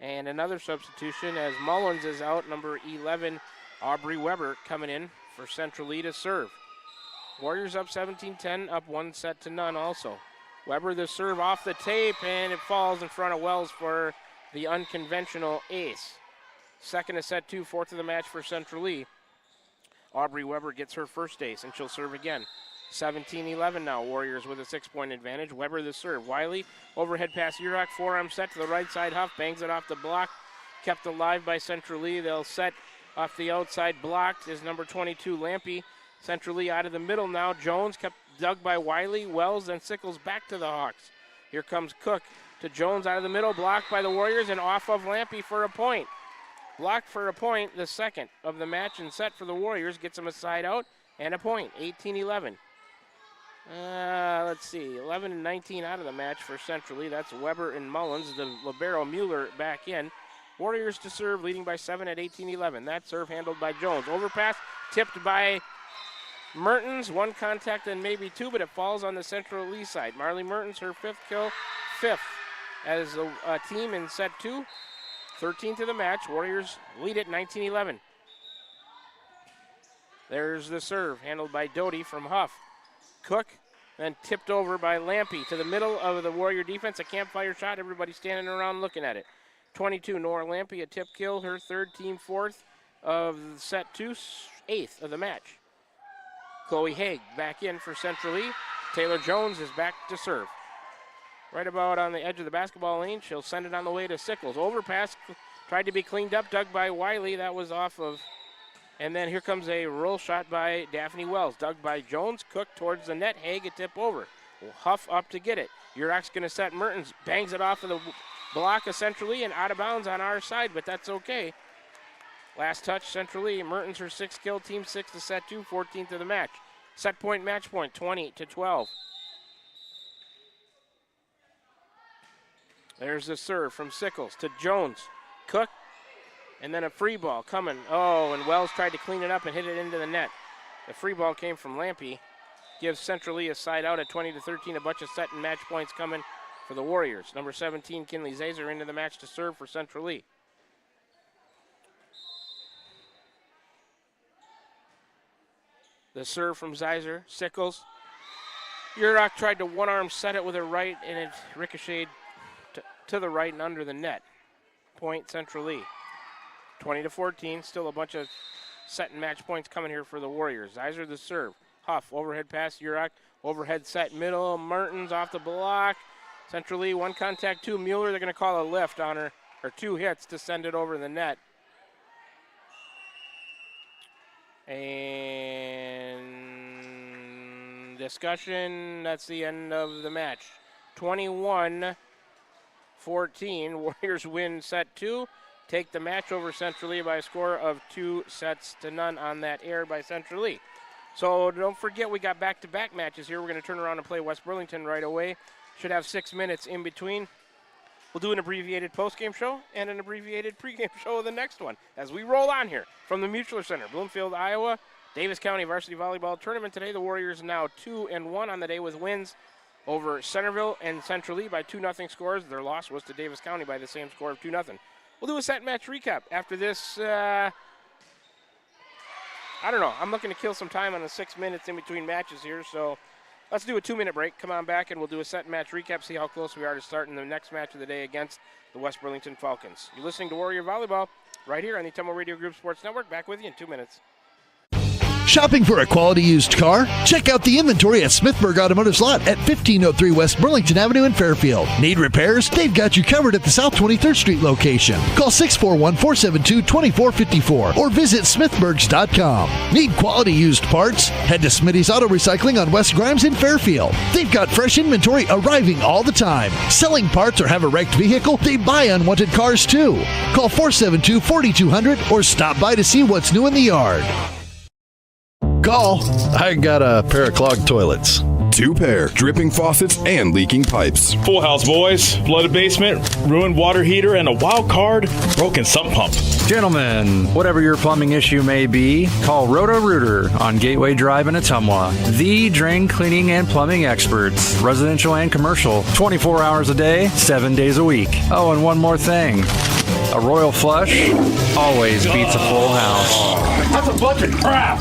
and another substitution as Mullins is out. Number 11, Aubrey Weber coming in for Central Lee to serve. Warriors up 17-10, up 1-0 also. Weber the serve off the tape, and it falls in front of Wells for the unconventional ace. Second of set 2, 4th of the match for Central Lee. Aubrey Weber gets her first ace, and she'll serve again. 17-11 now, Warriors with a 6-point advantage. Weber the serve. Wiley, overhead pass, Urach, forearm set to the right side. Huff bangs it off the block. Kept alive by Central Lee. They'll set off the outside. Blocked is number 22, Lampy. Central Lee out of the middle now. Jones kept dug by Wiley. Wells and Sickles back to the Hawks. Here comes Cook to Jones out of the middle. Blocked by the Warriors and off of Lampy for a point. Blocked for a point, the second of the match and set for the Warriors. Gets them a side out and a point. 18-11. Let's see, 11 and 19 out of the match for Central Lee. That's Weber and Mullins. The libero Mueller back in. Warriors to serve, leading by 7 at 18-11. That serve handled by Jones. Overpass tipped by Mertens. One contact and maybe 2, but it falls on the Central Lee side. Marley Mertens, her 5th kill, 5th as a team in set 2. 13th of the match. Warriors lead it 19-11. There's the serve, handled by Doty from Huff. Cook, then tipped over by Lampy to the middle of the Warrior defense. A campfire shot, everybody standing around looking at it. 22, Nora Lampy, a tip kill, her third, team fourth of set 2, 8th of the match. Chloe Haig back in for Central E. Taylor Jones is back to serve. Right about on the edge of the basketball lane, she'll send it on the way to Sickles. Overpass, tried to be cleaned up, dug by Wiley. That was off of, and then here comes a roll shot by Daphne Wells. Dug by Jones, Cook towards the net, Haig a tip over. Huff up to get it. Urach's going to set Mertens, bangs it off of the block of Central E and out of bounds on our side, but that's okay. Last touch, Central E. Mertens, her 6th kill, team 6 to set 2, 14th of the match. Set point, match point, 20-12. There's the serve from Sickles to Jones. Cook, and then a free ball coming. Oh, and Wells tried to clean it up and hit it into the net. The free ball came from Lampy. Gives Central E a side out at 20-13. A bunch of set and match points coming for the Warriors. Number 17, Kinley Zazer, into the match to serve for Central E. The serve from Zizer, Sickles. Urach tried to one-arm set it with her right, and it ricocheted to the right and under the net. Point, Central E. 20-14, still a bunch of set and match points coming here for the Warriors. Zizer the serve. Huff, overhead pass, Urach. Overhead set, middle, Mertens off the block. Central E, 1 contact, 2. Mueller, they're going to call a lift on her, or 2 hits to send it over the net. And discussion, that's the end of the match. 21-14, Warriors win set 2. Take the match over Central E by a score of 2-0 on that air by Central E. So don't forget, we got back-to-back matches here. We're going to turn around and play West Burlington right away. Should have 6 minutes in between. We'll do an abbreviated post-game show and an abbreviated pregame show of the next one as we roll on here from the Mutchler Center, Bloomfield, Iowa. Davis County Varsity Volleyball Tournament today. The Warriors now 2-1 on the day with wins over Centerville and Central E by 2-0 scores. Their loss was to Davis County by the same score of 2-0. We'll do a set match recap after this. I don't know. I'm looking to kill some time on the 6 minutes in between matches here, so let's do a 2-minute break. Come on back, and we'll do a set match recap, see how close we are to starting the next match of the day against the West Burlington Falcons. You're listening to Warrior Volleyball right here on the Ottumwa Radio Group Sports Network. Back with you in 2 minutes. Shopping for a quality used car? Check out the inventory at Smithburg Automotive's lot at 1503 West Burlington Avenue in Fairfield. Need repairs? They've got you covered at the South 23rd Street location. Call 641-472-2454 or visit smithburgs.com. Need quality used parts? Head to Smitty's Auto Recycling on West Grimes in Fairfield. They've got fresh inventory arriving all the time. Selling parts or have a wrecked vehicle? They buy unwanted cars too. Call 472-4200 or stop by to see what's new in the yard. Call. I got a pair of clogged toilets. 2 pair, dripping faucets, and leaking pipes. Full house, boys. Flooded basement, ruined water heater, and a wild card, broken sump pump. Gentlemen, whatever your plumbing issue may be, call Roto-Rooter on Gateway Drive in Ottumwa. The drain cleaning and plumbing experts, residential and commercial, 24 hours a day, 7 days a week. Oh, and one more thing. A royal flush always beats a full house. That's a bunch of crap.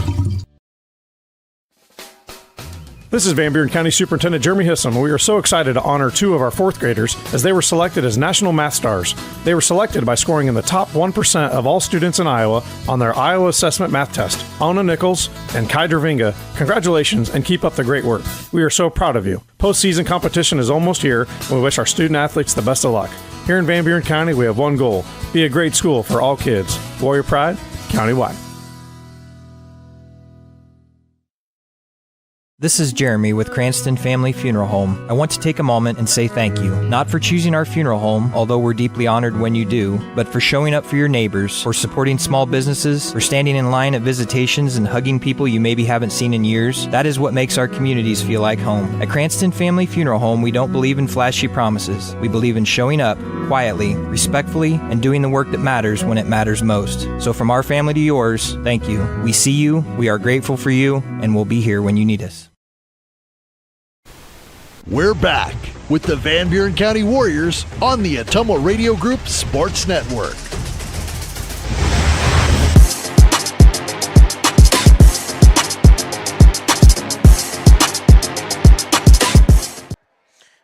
This is Van Buren County Superintendent Jeremy Hissom, and we are so excited to honor 2 of our 4th graders as they were selected as National Math Stars. They were selected by scoring in the top 1% of all students in Iowa on their Iowa Assessment Math Test. Ona Nichols and Kai Dervinga, congratulations and keep up the great work. We are so proud of you. Postseason competition is almost here, and we wish our student athletes the best of luck. Here in Van Buren County, we have one goal: be a great school for all kids. Warrior Pride, countywide. This is Jeremy with Cranston Family Funeral Home. I want to take a moment and say thank you, not for choosing our funeral home, although we're deeply honored when you do, but for showing up for your neighbors, for supporting small businesses, for standing in line at visitations and hugging people you maybe haven't seen in years. That is what makes our communities feel like home. At Cranston Family Funeral Home, we don't believe in flashy promises. We believe in showing up quietly, respectfully, and doing the work that matters when it matters most. So from our family to yours, thank you. We see you, we are grateful for you, and we'll be here when you need us. We're back. with the Van Buren County Warriors on the Ottumwa Radio Group Sports Network.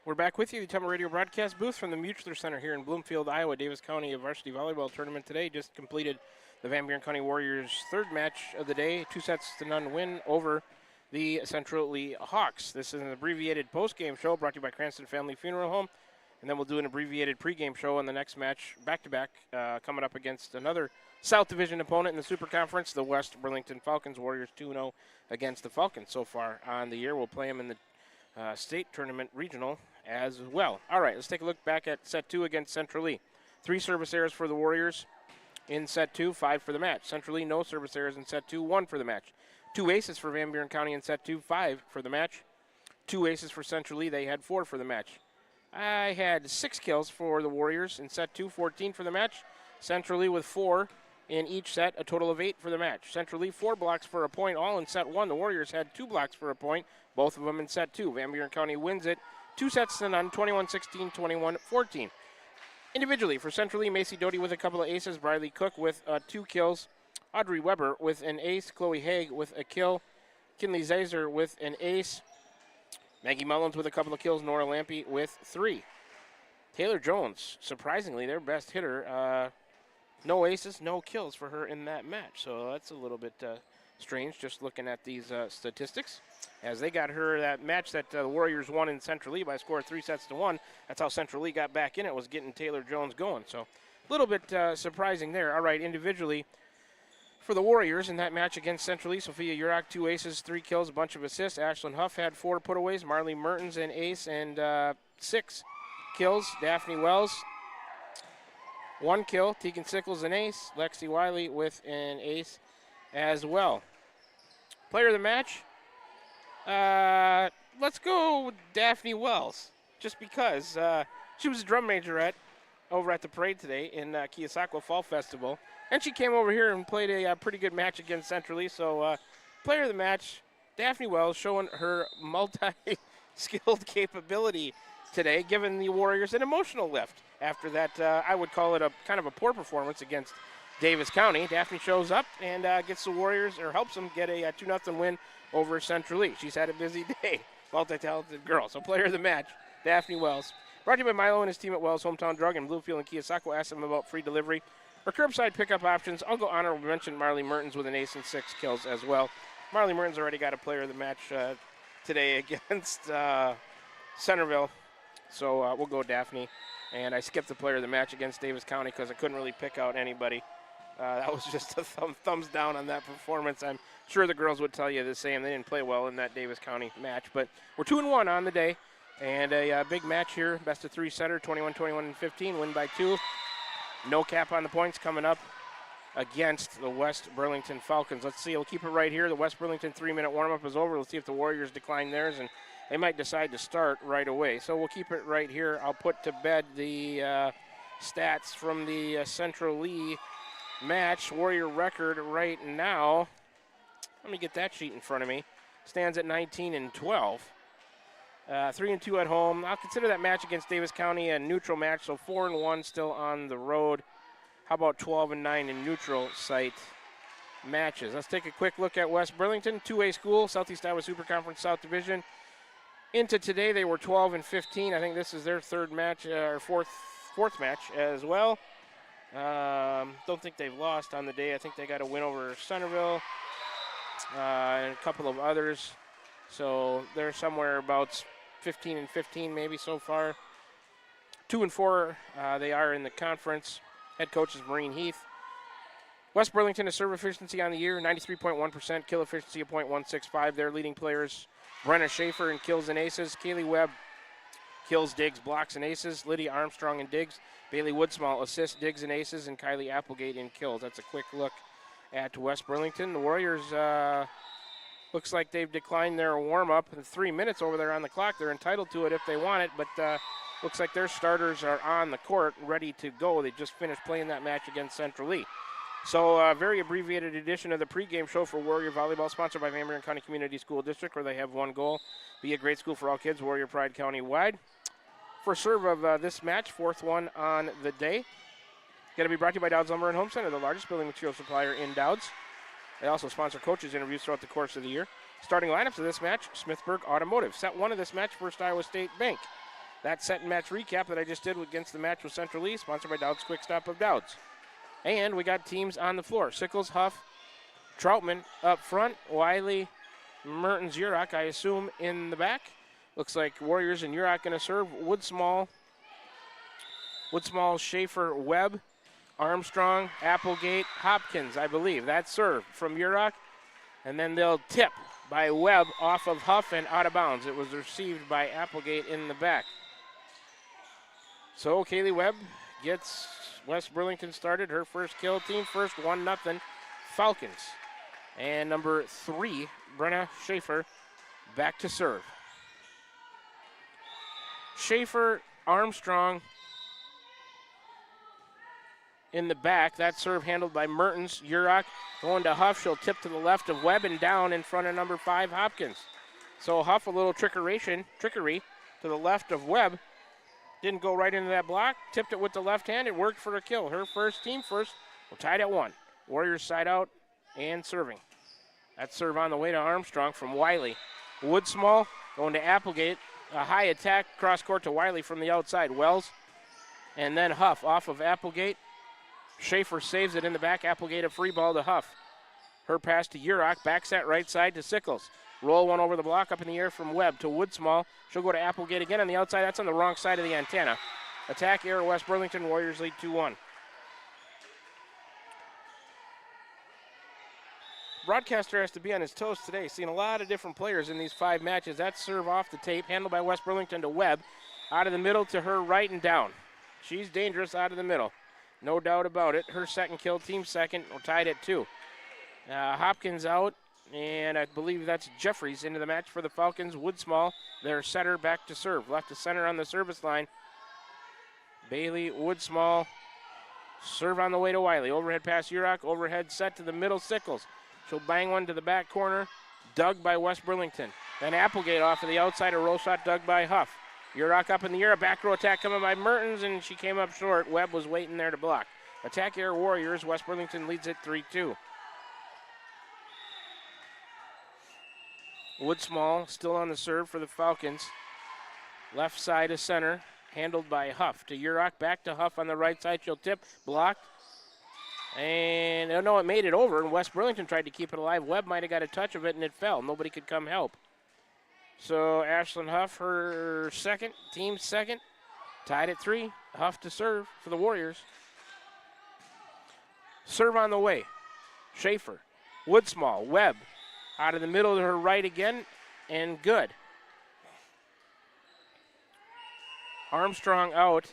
We're back with you, the Ottumwa Radio broadcast booth from the Mutchler Center here in Bloomfield, Iowa. Davis County Varsity Volleyball Tournament today just completed the Van Buren County Warriors' third match of the day, 2-0 win over the Central Lee Hawks. This is an abbreviated post-game show brought to you by Cranston Family Funeral Home, and then we'll do an abbreviated pregame show on the next match, back-to-back, coming up against another South Division opponent in the Super Conference, the West Burlington Falcons. Warriors 2-0 against the Falcons so far on the year. We'll play them in the state tournament regional as well. All right, let's take a look back at set 2 against Central Lee. 3 service errors for the Warriors in set 2, 5 for the match. Central Lee, no service errors in set 2, 1 for the match. 2 aces for Van Buren County in set 2, 5 for the match. 2 aces for Central Lee, they had 4 for the match. I had 6 kills for the Warriors in set 2, 14 for the match. Central Lee with 4 in each set, a total of 8 for the match. Central Lee, 4 blocks for a point, all in set 1. The Warriors had 2 blocks for a point, both of them in set 2. Van Buren County wins it 2-0, 21-16, 21-14. Individually, for Central Lee, Macy Doty with a couple of aces, Briley Cook with 2 kills, Audrey Weber with an ace, Chloe Haig with a kill, Kinley Zazer with an ace, Maggie Mullins with a couple of kills, Nora Lampe with 3. Taylor Jones, surprisingly, their best hitter, no aces, no kills for her in that match. So that's a little bit strange just looking at these statistics. As they got her that match that the Warriors won in Central Lee by a score of 3-1. That's how Central Lee got back in it, was getting Taylor Jones going. So a little bit surprising there. All right, individually for the Warriors in that match against Central Lee, Sophia Urach, 2 aces, 3 kills, a bunch of assists. Ashlyn Huff had 4 putaways. Marley Mertens an ace and 6 kills. Daphne Wells, 1 kill. Tegan Sickles an ace. Lexi Wiley with an ace as well. Player of the match, let's go with Daphne Wells, just because she was a drum majorette over at the parade today in Keosauqua Fall Festival, and she came over here and played a pretty good match against Central Lee. So player of the match, Daphne Wells, showing her multi-skilled capability today, giving the Warriors an emotional lift after that. I would call it a kind of a poor performance against Davis County. Daphne shows up and gets the Warriors, or helps them get a 2-0 win over Central Lee. She's had a busy day. Multi-talented girl. So player of the match, Daphne Wells. Brought to you by Milo and his team at Wells Hometown Drug in Bluefield and Keosauqua. Ask them about free delivery or curbside pickup options. I'll go honorable mention Marley Mertens with an ace and 6 kills as well. Marley Mertens already got a player of the match today against Centerville. So we'll go Daphne. And I skipped the player of the match against Davis County because I couldn't really pick out anybody. That was just a thumbs down on that performance. I'm sure the girls would tell you the same. They didn't play well in that Davis County match. But we're 2-1 on the day. And a big match here. Best of 3 setter, 21-21-15. Win by 2. No cap on the points coming up against the West Burlington Falcons. Let's see. We'll keep it right here. The West Burlington 3-minute warm-up is over. Let's see if the Warriors decline theirs. And they might decide to start right away. So we'll keep it right here. I'll put to bed the stats from the Central Lee match. Warrior record right now, let me get that sheet in front of me, stands at 19-12. 3-2 at home. I'll consider that match against Davis County a neutral match, so 4-1 still on the road. How about 12-9 in neutral site matches? Let's take a quick look at West Burlington, 2A school, Southeast Iowa Super Conference South Division. Into today, they were 12-15. I think this is their third match, or fourth match as well. Don't think they've lost on the day. I think they got a win over Centerville and a couple of others. So they're somewhere about 15-15 maybe so far. 2-4 they are in the conference. Head coach is Maureen Heath. West Burlington has serve efficiency on the year, 93.1%, kill efficiency of .165. Their leading players, Brenna Schaefer in kills and aces, Kaylee Webb kills, digs, blocks, and aces, Lydia Armstrong in digs, Bailey Woodsmall assists, digs, and aces, and Kylie Applegate in kills. That's a quick look at West Burlington. The Warriors looks like they've declined their warm-up. 3 minutes over there on the clock. They're entitled to it if they want it, but looks like their starters are on the court ready to go. They just finished playing that match against Central Lee. So a very abbreviated edition of the pregame show for Warrior Volleyball, sponsored by Van Buren County Community School District, where they have one goal: be a great school for all kids, Warrior Pride County-wide. First serve of this match, fourth one on the day. Going to be brought to you by Dowds Lumber and Home Center, the largest building material supplier in Dowds. They also sponsor coaches' interviews throughout the course of the year. Starting lineups of this match, Smithburg Automotive. Set one of this match, First Iowa State Bank. That set and match recap that I just did against the match with Central East, sponsored by Dowds Quick Stop of Dowds. And we got teams on the floor. Sickles, Huff, Troutman up front, Wiley, Mertens, Urach, I assume, in the back. Looks like Warriors and Urach going to serve. Woodsmall, Schaefer, Webb, Armstrong, Applegate, Hopkins, I believe. That's serve from Urach. And then they'll tip by Webb off of Huff and out of bounds. It was received by Applegate in the back. So Kaylee Webb gets West Burlington started. Her first kill, team first, 1-0 Falcons. And number 3, Brenna Schaefer, back to serve. Schaefer, Armstrong in the back. That serve handled by Mertens. Urach going to Huff. She'll tip to the left of Webb and down in front of number 5, Hopkins. So Huff, a little trickery to the left of Webb. Didn't go right into that block. Tipped it with the left hand. It worked for a kill. Her first, team first. We're tied at 1. Warriors side out and serving. That serve on the way to Armstrong from Wiley. Woodsmall going to Applegate. A high attack cross court to Wiley from the outside. Wells and then Huff off of Applegate. Schaefer saves it in the back. Applegate a free ball to Huff. Her pass to Urach. Back set right side to Sickles. Roll one over the block up in the air from Webb to Woodsmall. She'll go to Applegate again on the outside. That's on the wrong side of the antenna. Attack error, West Burlington. Warriors lead 2-1. Broadcaster has to be on his toes today. Seen a lot of different players in these 5 matches. That serve off the tape, handled by West Burlington to Webb. Out of the middle to her right and down. She's dangerous out of the middle. No doubt about it. Her second kill, team second. We're tied at 2. Hopkins out, and I believe that's Jeffries into the match for the Falcons. Woodsmall, their setter, back to serve. Left to center on the service line. Bailey, Woodsmall, serve on the way to Wiley. Overhead pass Urach, overhead set to the middle, Sickles. She'll bang one to the back corner, dug by West Burlington. Then Applegate off of the outside, a roll shot dug by Huff. Urach up in the air, a back row attack coming by Mertens, and she came up short. Webb was waiting there to block. Attack air Warriors, West Burlington leads it 3-2. Woodsmall still on the serve for the Falcons. Left side of center, handled by Huff. To Urach, back to Huff on the right side. She'll tip, blocked. And, no, it made it over, and West Burlington tried to keep it alive. Webb might have got a touch of it, and it fell. Nobody could come help. So Ashlyn Huff, her second, team second, tied at 3. Huff to serve for the Warriors. Serve on the way. Schaefer, Woodsmall, Webb, out of the middle to her right again, and good. Armstrong out,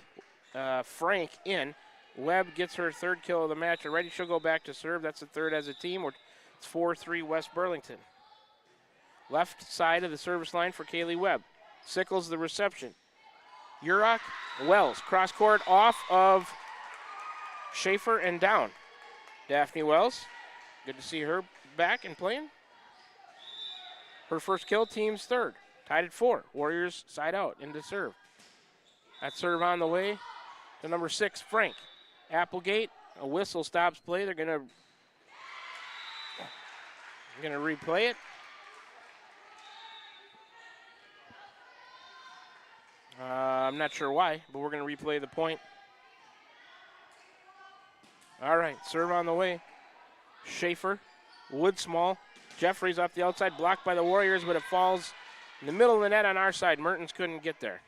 Frank in. Webb gets her third kill of the match already. She'll go back to serve. That's the third as a team. It's 4-3 West Burlington. Left side of the service line for Kaylee Webb. Sickles the reception. Urach, Wells, cross court off of Schaefer and down. Daphne Wells, good to see her back and playing. Her first kill, team's third. Tied at 4. Warriors side out into serve. That serve on the way to number 6, Frank. Applegate, a whistle stops play. They're gonna replay it. I'm not sure why, but we're gonna replay the point. All right, serve on the way. Schaefer, Woodsmall, Jeffries off the outside, blocked by the Warriors, but it falls in the middle of the net on our side. Mertens couldn't get there.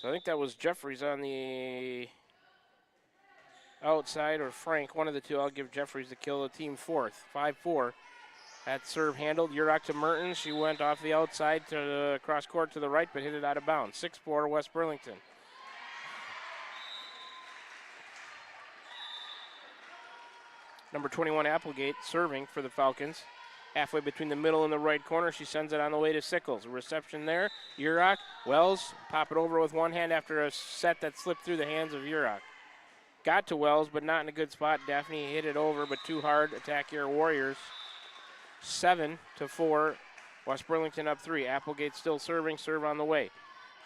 So I think that was Jeffries on the outside, or Frank, one of the two. I'll give Jeffries the kill of team fourth, 5-4. That serve handled. Urach to Mertens. She went off the outside to the cross court to the right, but hit it out of bounds. 6-4 West Burlington. Number 21, Applegate, serving for the Falcons. Halfway between the middle and the right corner, she sends it on the way to Sickles. A reception there. Urach, Wells, pop it over with one hand after a set that slipped through the hands of Urach. Got to Wells, but not in a good spot. Daphne hit it over, but too hard. Attack here, Warriors. 7-4, West Burlington up 3. Applegate still serving, serve on the way.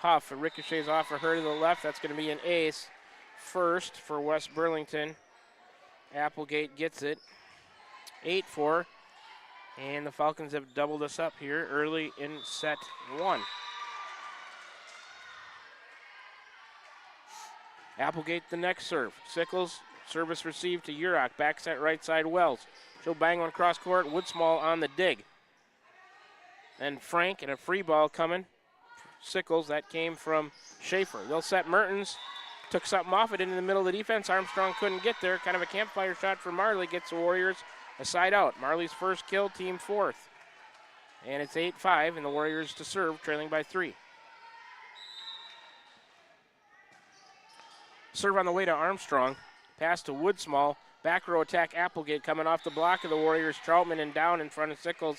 Huff, ricochets off of her to the left. That's going to be an ace first for West Burlington. Applegate gets it. 8-4. And the Falcons have doubled us up here early in set 1. Applegate the next serve. Sickles, service received to Urach. Back set right side Wells. She'll bang one cross court. Woodsmall on the dig. And Frank and a free ball coming. Sickles, that came from Schaefer. They'll set Mertens. Took something off it into the middle of the defense. Armstrong couldn't get there. Kind of a campfire shot for Marley. Gets the Warriors a side out. Marley's first kill, team 4th. And it's 8-5, and the Warriors to serve, trailing by 3. Serve on the way to Armstrong. Pass to Woodsmall. Back row attack, Applegate coming off the block of the Warriors. Troutman and down in front of Sickles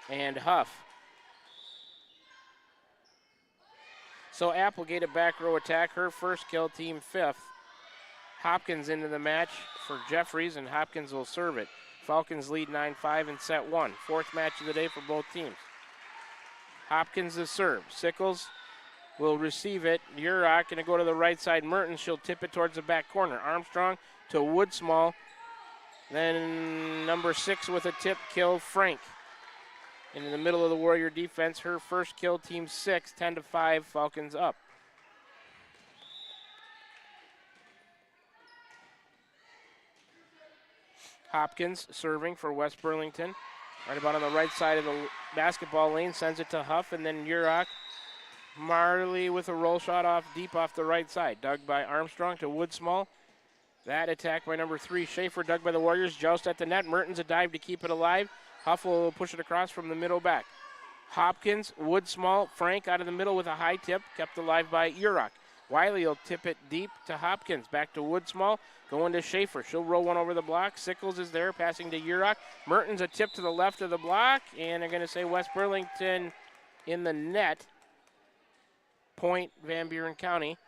and Huff. So Applegate a back row attack, her first kill, team 5th. Hopkins into the match for Jeffries, and Hopkins will serve it. Falcons lead 9-5 in set 1. 4th match of the day for both teams. Hopkins the serve. Sickles will receive it. Urach going to go to the right side. Mertens, she'll tip it towards the back corner. Armstrong to Woodsmall. Then number 6 with a tip kill, Frank. In the middle of the Warrior defense, her first kill, team 6, 10-5, Falcons up. Hopkins serving for West Burlington. Right about on the right side of the basketball lane, sends it to Huff, and then Urach. Marley with a roll shot off deep off the right side. Dug by Armstrong to Woodsmall. That attack by number 3, Schaefer, dug by the Warriors. Joust at the net. Mertens a dive to keep it alive. Huff will push it across from the middle back. Hopkins, Woodsmall, Frank out of the middle with a high tip, kept alive by Urach. Wiley will tip it deep to Hopkins. Back to Woodsmall, going to Schaefer. She'll roll one over the block. Sickles is there, passing to Urach. Mertens a tip to the left of the block, and they're going to say West Burlington in the net. Point Van Buren County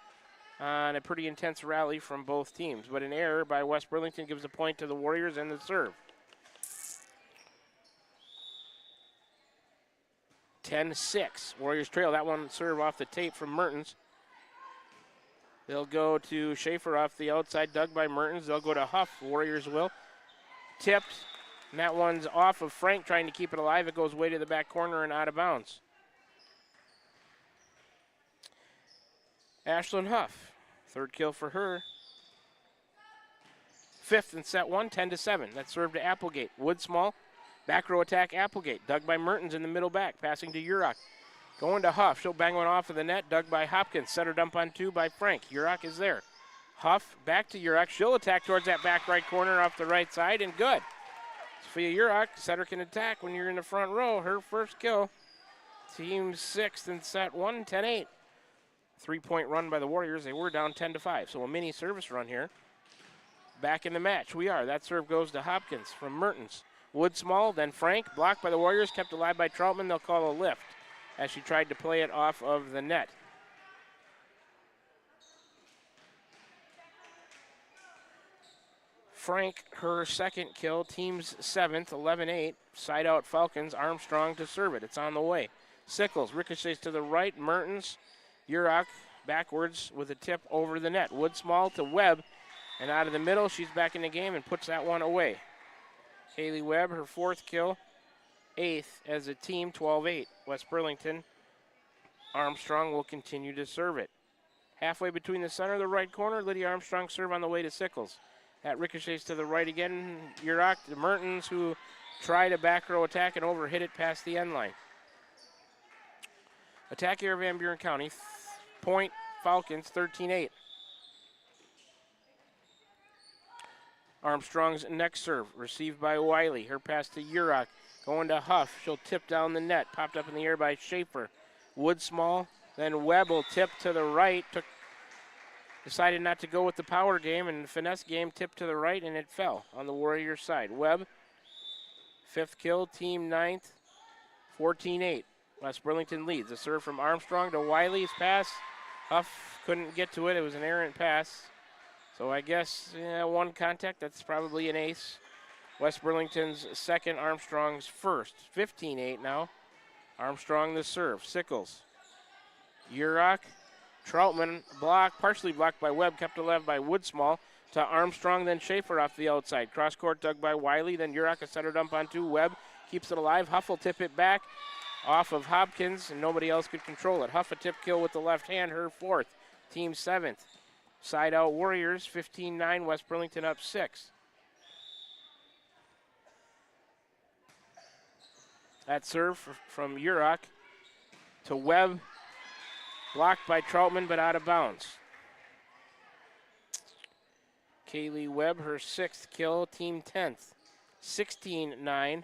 on a pretty intense rally from both teams. But an error by West Burlington gives a point to the Warriors and the serve. 10-6. Warriors trail. That one serve off the tape from Mertens. They'll go to Schaefer off the outside, dug by Mertens. They'll go to Huff. Warriors will. Tipped. And that one's off of Frank trying to keep it alive. It goes way to the back corner and out of bounds. Ashlyn Huff. 3rd kill for her. 5th in set 1, 10-7. That served to Applegate. Woodsmall. Back row attack, Applegate. Dug by Mertens in the middle back. Passing to Urach. Going to Huff. She'll bang one off of the net. Dug by Hopkins. Center dump on 2 by Frank. Urach is there. Huff back to Urach. She'll attack towards that back right corner off the right side, and good. Sophia Urach, setter can attack when you're in the front row. Her first kill. Team 6th in set 1, 10-8. 3-point run by the Warriors. They were down 10-5. So a mini service run here. Back in the match. We are. That serve goes to Hopkins from Mertens. Woodsmall, then Frank, blocked by the Warriors, kept alive by Troutman. They'll call a lift as she tried to play it off of the net. Frank, her second kill, team's 7th, 11-8. Side out Falcons, Armstrong to serve it. It's on the way. Sickles, ricochets to the right, Mertens, Urach backwards with a tip over the net. Woodsmall to Webb, and out of the middle, she's back in the game and puts that one away. Haley Webb, her 4th kill, 8th as a team, 12-8. West Burlington. Armstrong will continue to serve it. Halfway between the center and the right corner, Lydia Armstrong serve on the way to Sickles. That ricochets to the right again. Urach to Mertens, who tried a back row attack and overhit it past the end line. Attack here, Van Buren County. Point Falcons, 13-8. Armstrong's next serve, received by Wiley. Her pass to Urach, going to Huff. She'll tip down the net, popped up in the air by Schaefer. Woodsmall, then Webb will tip to the right. Decided not to go with the power game, and the finesse game tipped to the right, and it fell on the Warriors side. Webb, 5th kill, team 9th, 14-8. West Burlington leads. A serve from Armstrong to Wiley's pass. Huff couldn't get to it. It was an errant pass. So I guess one contact, that's probably an ace. West Burlington's second, Armstrong's first. 15-8 now. Armstrong the serve. Sickles. Urach. Troutman partially blocked by Webb, kept alive by Woodsmall to Armstrong, then Schaefer off the outside. Cross court dug by Wiley, then Urach a center dump onto Webb. Keeps it alive. Huff will tip it back off of Hopkins, and nobody else could control it. Huff a tip kill with the left hand, her fourth. Team seventh. Side out Warriors, 15-9. West Burlington up 6. That serve from Urach to Webb. Blocked by Troutman, but out of bounds. Kaylee Webb, her 6th kill, team 10th. 16-9.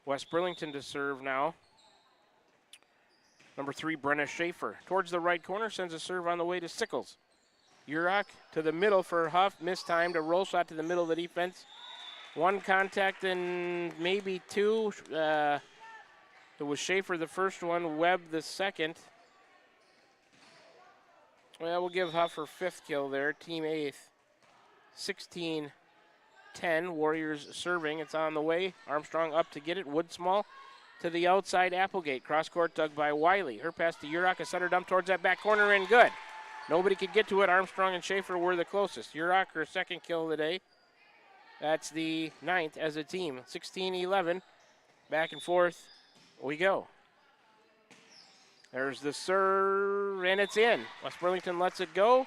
West Burlington to serve now. Number 3, Brenna Schaefer. Towards the right corner, sends a serve on the way to Sickles. Urach to the middle for Huff, mistimed. A roll shot to the middle of the defense. 1 contact and maybe 2. It was Schaefer the first one, Webb the second. Well, we'll give Huff her 5th kill there, team 8th. 16-10, Warriors serving. It's on the way. Armstrong up to get it. Woodsmall to the outside, Applegate. Cross court dug by Wiley. Her pass to Urach, a center dump towards that back corner, and good. Nobody could get to it. Armstrong and Schaefer were the closest. Urach, her 2nd kill of the day. That's the 9th as a team. 16-11, back and forth we go. There's the serve, and it's in. West Burlington lets it go,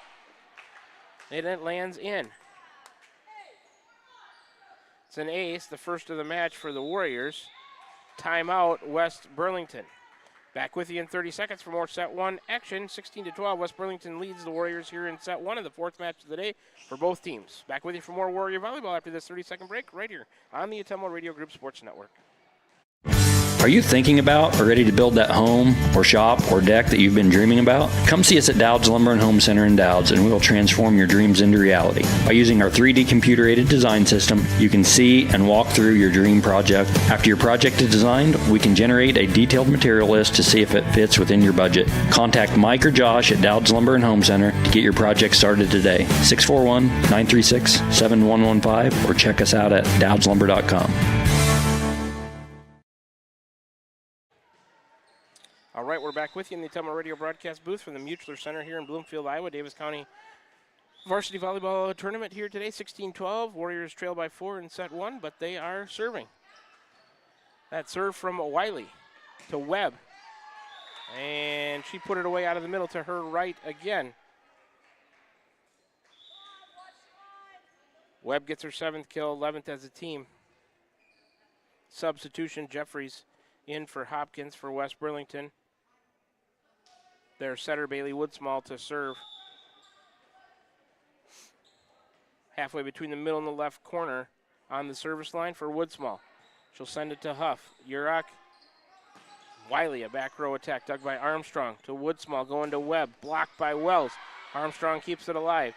and it lands in. It's an ace, the first of the match for the Warriors. Timeout, West Burlington. Back with you in 30 seconds for more set 1 action. 16-12, West Burlington leads the Warriors here in set 1 of the 4th match of the day for both teams. Back with you for more Warrior Volleyball after this 30-second break right here on the Ottumwa Radio Group Sports Network. Are you thinking about or ready to build that home or shop or deck that you've been dreaming about? Come see us at Dowd's Lumber and Home Center in Dowd's, and we will transform your dreams into reality. By using our 3D computer-aided design system, you can see and walk through your dream project. After your project is designed, we can generate a detailed material list to see if it fits within your budget. Contact Mike or Josh at Dowd's Lumber and Home Center to get your project started today. 641-936-7115 or check us out at dowdslumber.com. All right, we're back with you in the Ottumwa Radio broadcast booth from the Mutchler Center here in Bloomfield, Iowa. Davis County Varsity Volleyball Tournament here today, 16-12. Warriors trail by 4 in set 1, but they are serving. That serve from Wiley to Webb. And she put it away out of the middle to her right again. Webb gets her 7th kill, 11th as a team. Substitution, Jeffries in for Hopkins for West Burlington. Their setter, Bailey Woodsmall, to serve. Halfway between the middle and the left corner on the service line for Woodsmall. She'll send it to Huff. Urach. Wiley, a back row attack dug by Armstrong to Woodsmall, going to Webb, blocked by Wells. Armstrong keeps it alive.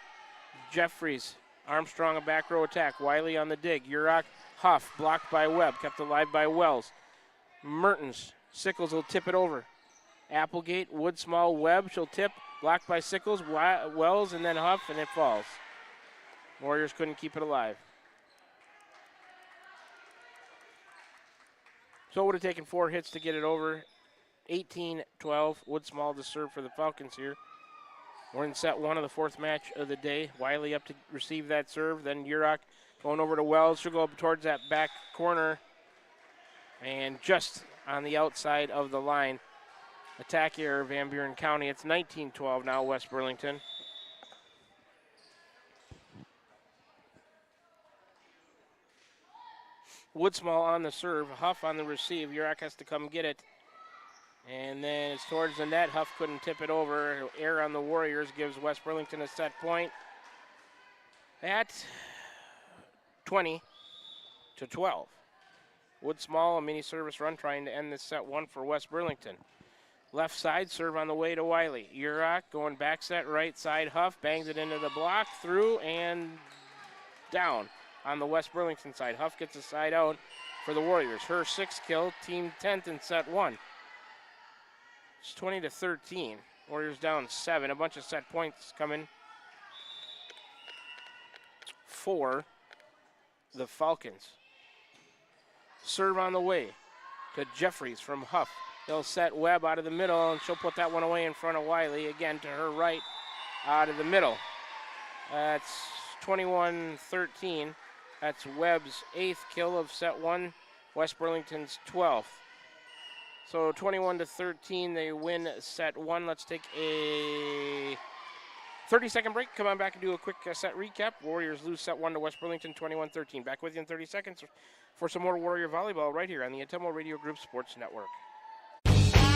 Jeffries, Armstrong, a back row attack. Wiley on the dig. Urach, Huff, blocked by Webb, kept alive by Wells. Mertens, Sickles will tip it over. Applegate, Woodsmall, Webb, she'll tip, blocked by Sickles, Wells, and then Huff, and it falls. Warriors couldn't keep it alive. So it would have taken 4 hits to get it over. 18-12, Woodsmall to serve for the Falcons here. We're in set 1 of the 4th match of the day. Wiley up to receive that serve, then Urach going over to Wells. She'll go up towards that back corner, and just on the outside of the line. Attack error, Van Buren County. It's 19-12 now, West Burlington. Woodsmall on the serve, Huff on the receive. Urach has to come get it. And then it's towards the net. Huff couldn't tip it over. Error on the Warriors gives West Burlington a set point at 20-12. Woodsmall, a mini service run trying to end this set 1 for West Burlington. Left side serve on the way to Wiley. Urach going back set right side. Huff bangs it into the block, through and down on the West Burlington side. Huff gets a side out for the Warriors. Her 6th kill, team 10th in set 1. It's 20-13. Warriors down 7. A bunch of set points coming for the Falcons. Serve on the way. to Jeffries from Huff. They'll set Webb out of the middle, and she'll put that one away in front of Wiley. Again to her right, out of the middle. That's 21-13. That's Webb's 8th kill of set 1, West Burlington's 12th. So 21-13, they win set 1. Let's take a 30-second break. Come on back and do a quick set recap. Warriors lose set 1 to West Burlington, 21-13. Back with you in 30 seconds for some more Warrior Volleyball right here on the Ottumwa Radio Group Sports Network.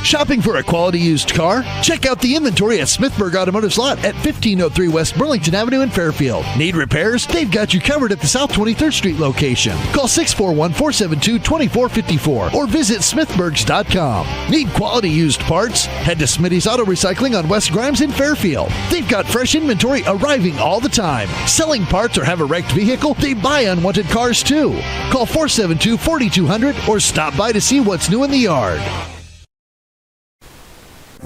Shopping for a quality used car? Check out the inventory at Smithburg Automotive's lot at 1503 West Burlington Avenue in Fairfield. Need repairs? They've got you covered at the South 23rd Street location. Call 641-472-2454 or visit smithburgs.com. Need quality used parts? Head to Smitty's Auto Recycling on West Grimes in Fairfield. They've got fresh inventory arriving all the time. Selling parts or have a wrecked vehicle? They buy unwanted cars too. Call 472-4200 or stop by to see what's new in the yard.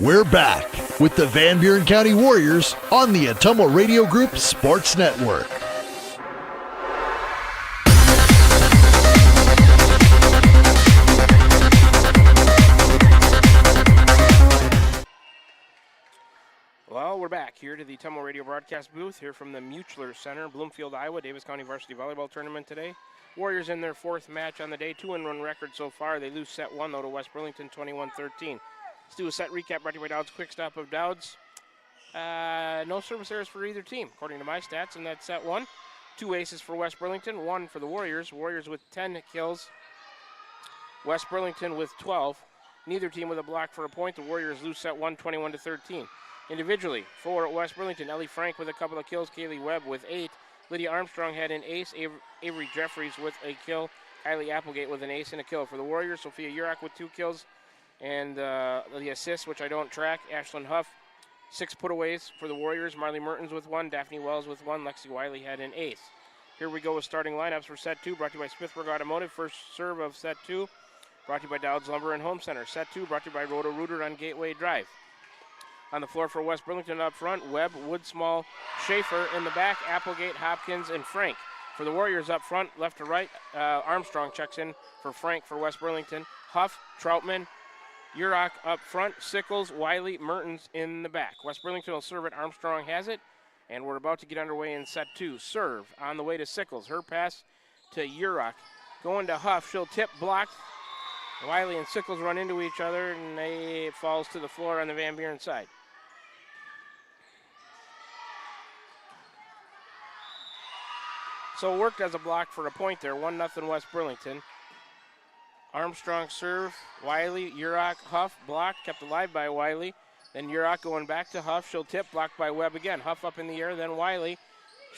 We're back with the Van Buren County Warriors on the Ottumwa Radio Group Sports Network. Well, we're back here to the Ottumwa Radio broadcast booth here from the Mutchler Center, Bloomfield, Iowa. Davis County Varsity Volleyball Tournament today. Warriors in their 4th match on the day, 2-1 record so far. They lose set 1 though to West Burlington, 21-13. Let's do a set recap brought to you by Dowd's Quick Stop of Dowd's. No service errors for either team, according to my stats. In that set 1, 2 aces for West Burlington, 1 for the Warriors. Warriors with 10 kills. West Burlington with 12. Neither team with a block for a point. The Warriors lose set 1, 21-13. Individually, for West Burlington, Ellie Frank with a couple of kills. Kaylee Webb with 8. Lydia Armstrong had an ace. Avery Jeffries with a kill. Kylie Applegate with an ace and a kill. For the Warriors, Sophia Urach with 2 kills. And the assists, which I don't track, Ashlyn Huff, 6 putaways for the Warriors. Marley Mertens with 1, Daphne Wells with 1, Lexi Wiley had an ace. Here we go with starting lineups for set 2, brought to you by Smithburg Automotive. First serve of set 2, brought to you by Dowd's Lumber and Home Center. Set 2, brought to you by Roto-Rooter on Gateway Drive. On the floor for West Burlington up front, Webb, Woodsmall, Schaefer in the back, Applegate, Hopkins, and Frank. For the Warriors up front, left to right, Armstrong checks in for Frank for West Burlington. Huff, Troutman, Urach up front, Sickles, Wiley, Mertens in the back. West Burlington will serve it. Armstrong has it, and we're about to get underway in set 2. Serve on the way to Sickles. Her pass to Urach. Going to Huff. She'll tip, blocked. Wiley and Sickles run into each other, and it falls to the floor on the Van Buren side. So it worked as a block for a point there. 1-0 West Burlington. Armstrong serve, Wiley, Urach, Huff, blocked, kept alive by Wiley. Then Urach going back to Huff. She'll tip, blocked by Webb again. Huff up in the air, then Wiley.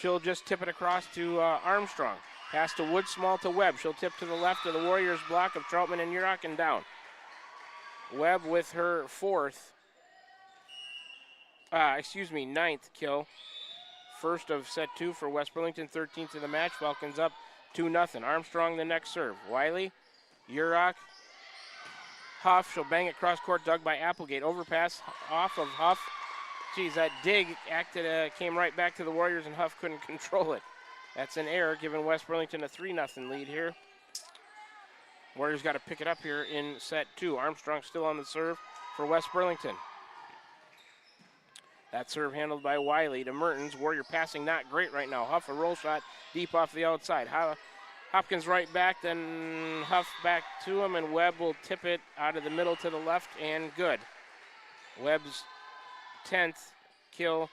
She'll just tip it across to Armstrong. Pass to Woodsmall to Webb. She'll tip to the left of the Warriors' block of Troutman and Urach and down. Webb with her 9th kill. First of set 2 for West Burlington, 13th of the match. Falcons up 2-0. Armstrong the next serve. Wiley. Urach, Huff, she'll bang it cross court, dug by Applegate. Overpass off of Huff. Geez, that dig came right back to the Warriors, and Huff couldn't control it. That's an error, giving West Burlington a 3-0 lead here. Warriors got to pick it up here in set 2. Armstrong still on the serve for West Burlington. That serve handled by Wiley to Mertens. Warrior passing not great right now. Huff a roll shot deep off the outside. Hopkins right back, then Huff back to him, and Webb will tip it out of the middle to the left, and good. Webb's 10th kill.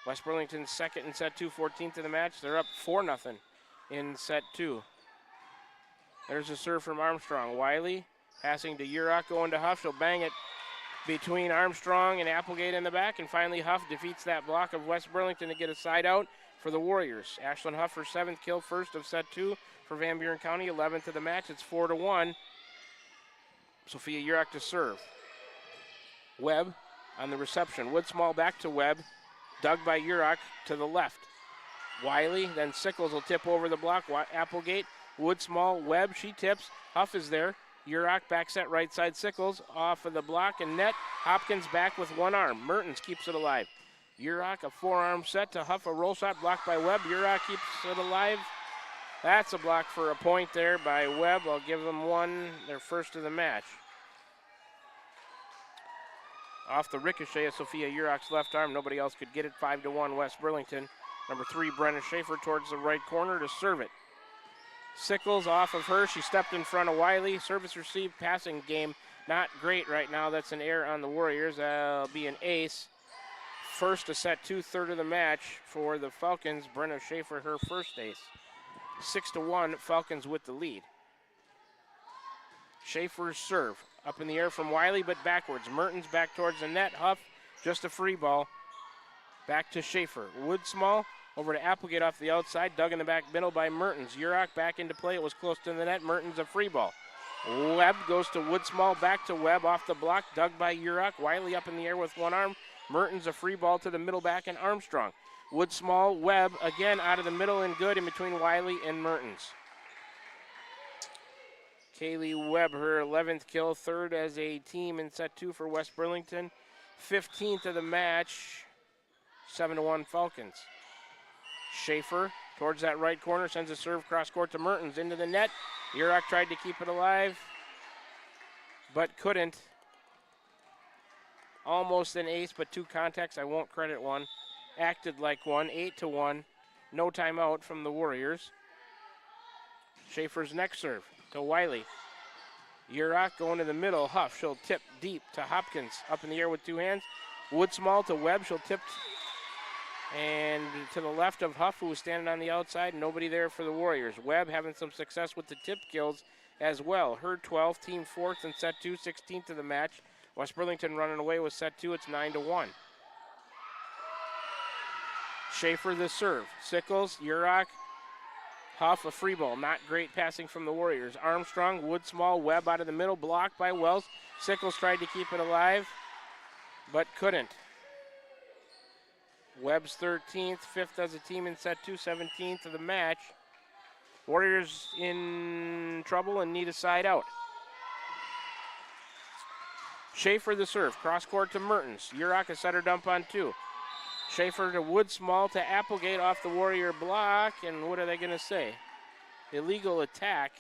West Burlington's 2nd in set 2, 14th of the match. They're up 4-0 in set 2. There's a serve from Armstrong. Wiley passing to Urach, going to Huff. She'll bang it between Armstrong and Applegate in the back, and finally Huff defeats that block of West Burlington to get a side out for the Warriors. Ashlyn Huff, her 7th kill, first of set 2 for Van Buren County, 11th of the match. It's 4-1. Sophia Urach to serve. Webb on the reception. Woodsmall back to Webb. Dug by Urach to the left. Wiley, then Sickles will tip over the block. Applegate, Woodsmall, Webb, she tips. Huff is there. Urach back set right side. Sickles off of the block and net. Hopkins back with one arm. Mertens keeps it alive. Urach a forearm set to Huff, a roll shot blocked by Webb. Urach keeps it alive. That's a block for a point there by Webb. I'll give them one, their first of the match. Off the ricochet of Sophia Urach's left arm. Nobody else could get it. 5-1 West Burlington. Number 3, Brenna Schaefer towards the right corner to serve it. Sickles off of her. She stepped in front of Wiley. Service received, passing game not great right now. That's an error on the Warriors. That'll be an ace. First to set 2, third of the match for the Falcons. Brenna Schaefer, her first ace. 6-1, Falcons with the lead. Schaefer's serve. Up in the air from Wiley, but backwards. Mertens back towards the net. Huff, just a free ball. Back to Schaefer. Woodsmall over to Applegate off the outside. Dug in the back middle by Mertens. Urach back into play. It was close to the net. Mertens a free ball. Webb goes to Woodsmall. Back to Webb off the block. Dug by Urach. Wiley up in the air with one arm. Mertens a free ball to the middle back and Armstrong. Woodsmall, Webb again out of the middle and good in between Wiley and Mertens. Kaylee Webb, her 11th kill, third as a team in set 2 for West Burlington. 15th of the match, 7-1 Falcons. Schaefer towards that right corner, sends a serve cross court to Mertens into the net. Urach tried to keep it alive, but couldn't. Almost an ace, but 2 contacts. I won't credit one. Acted like one. 8-1. No timeout from the Warriors. Schaefer's next serve to Wiley. Urach going to the middle. Huff, she'll tip deep to Hopkins. Up in the air with 2 hands. Woodsmall to Webb. She'll tip and to the left of Huff, who was standing on the outside. Nobody there for the Warriors. Webb having some success with the tip kills as well. Her 12th, team 4th in set 2, 16th of the match. West Burlington running away with set 2. It's 9-1. Schaefer the serve. Sickles, Urach, Huff a free ball. Not great passing from the Warriors. Armstrong, Woodsmall, Webb out of the middle, blocked by Wells. Sickles tried to keep it alive, but couldn't. Webb's 13th, 5th as a team in set 2, 17th of the match. Warriors in trouble and need a side out. Schaefer the serve. Cross court to Mertens. Urach a setter dump on 2. Schaefer to Woodsmall to Applegate off the Warrior block. And what are they going to say? Illegal attack.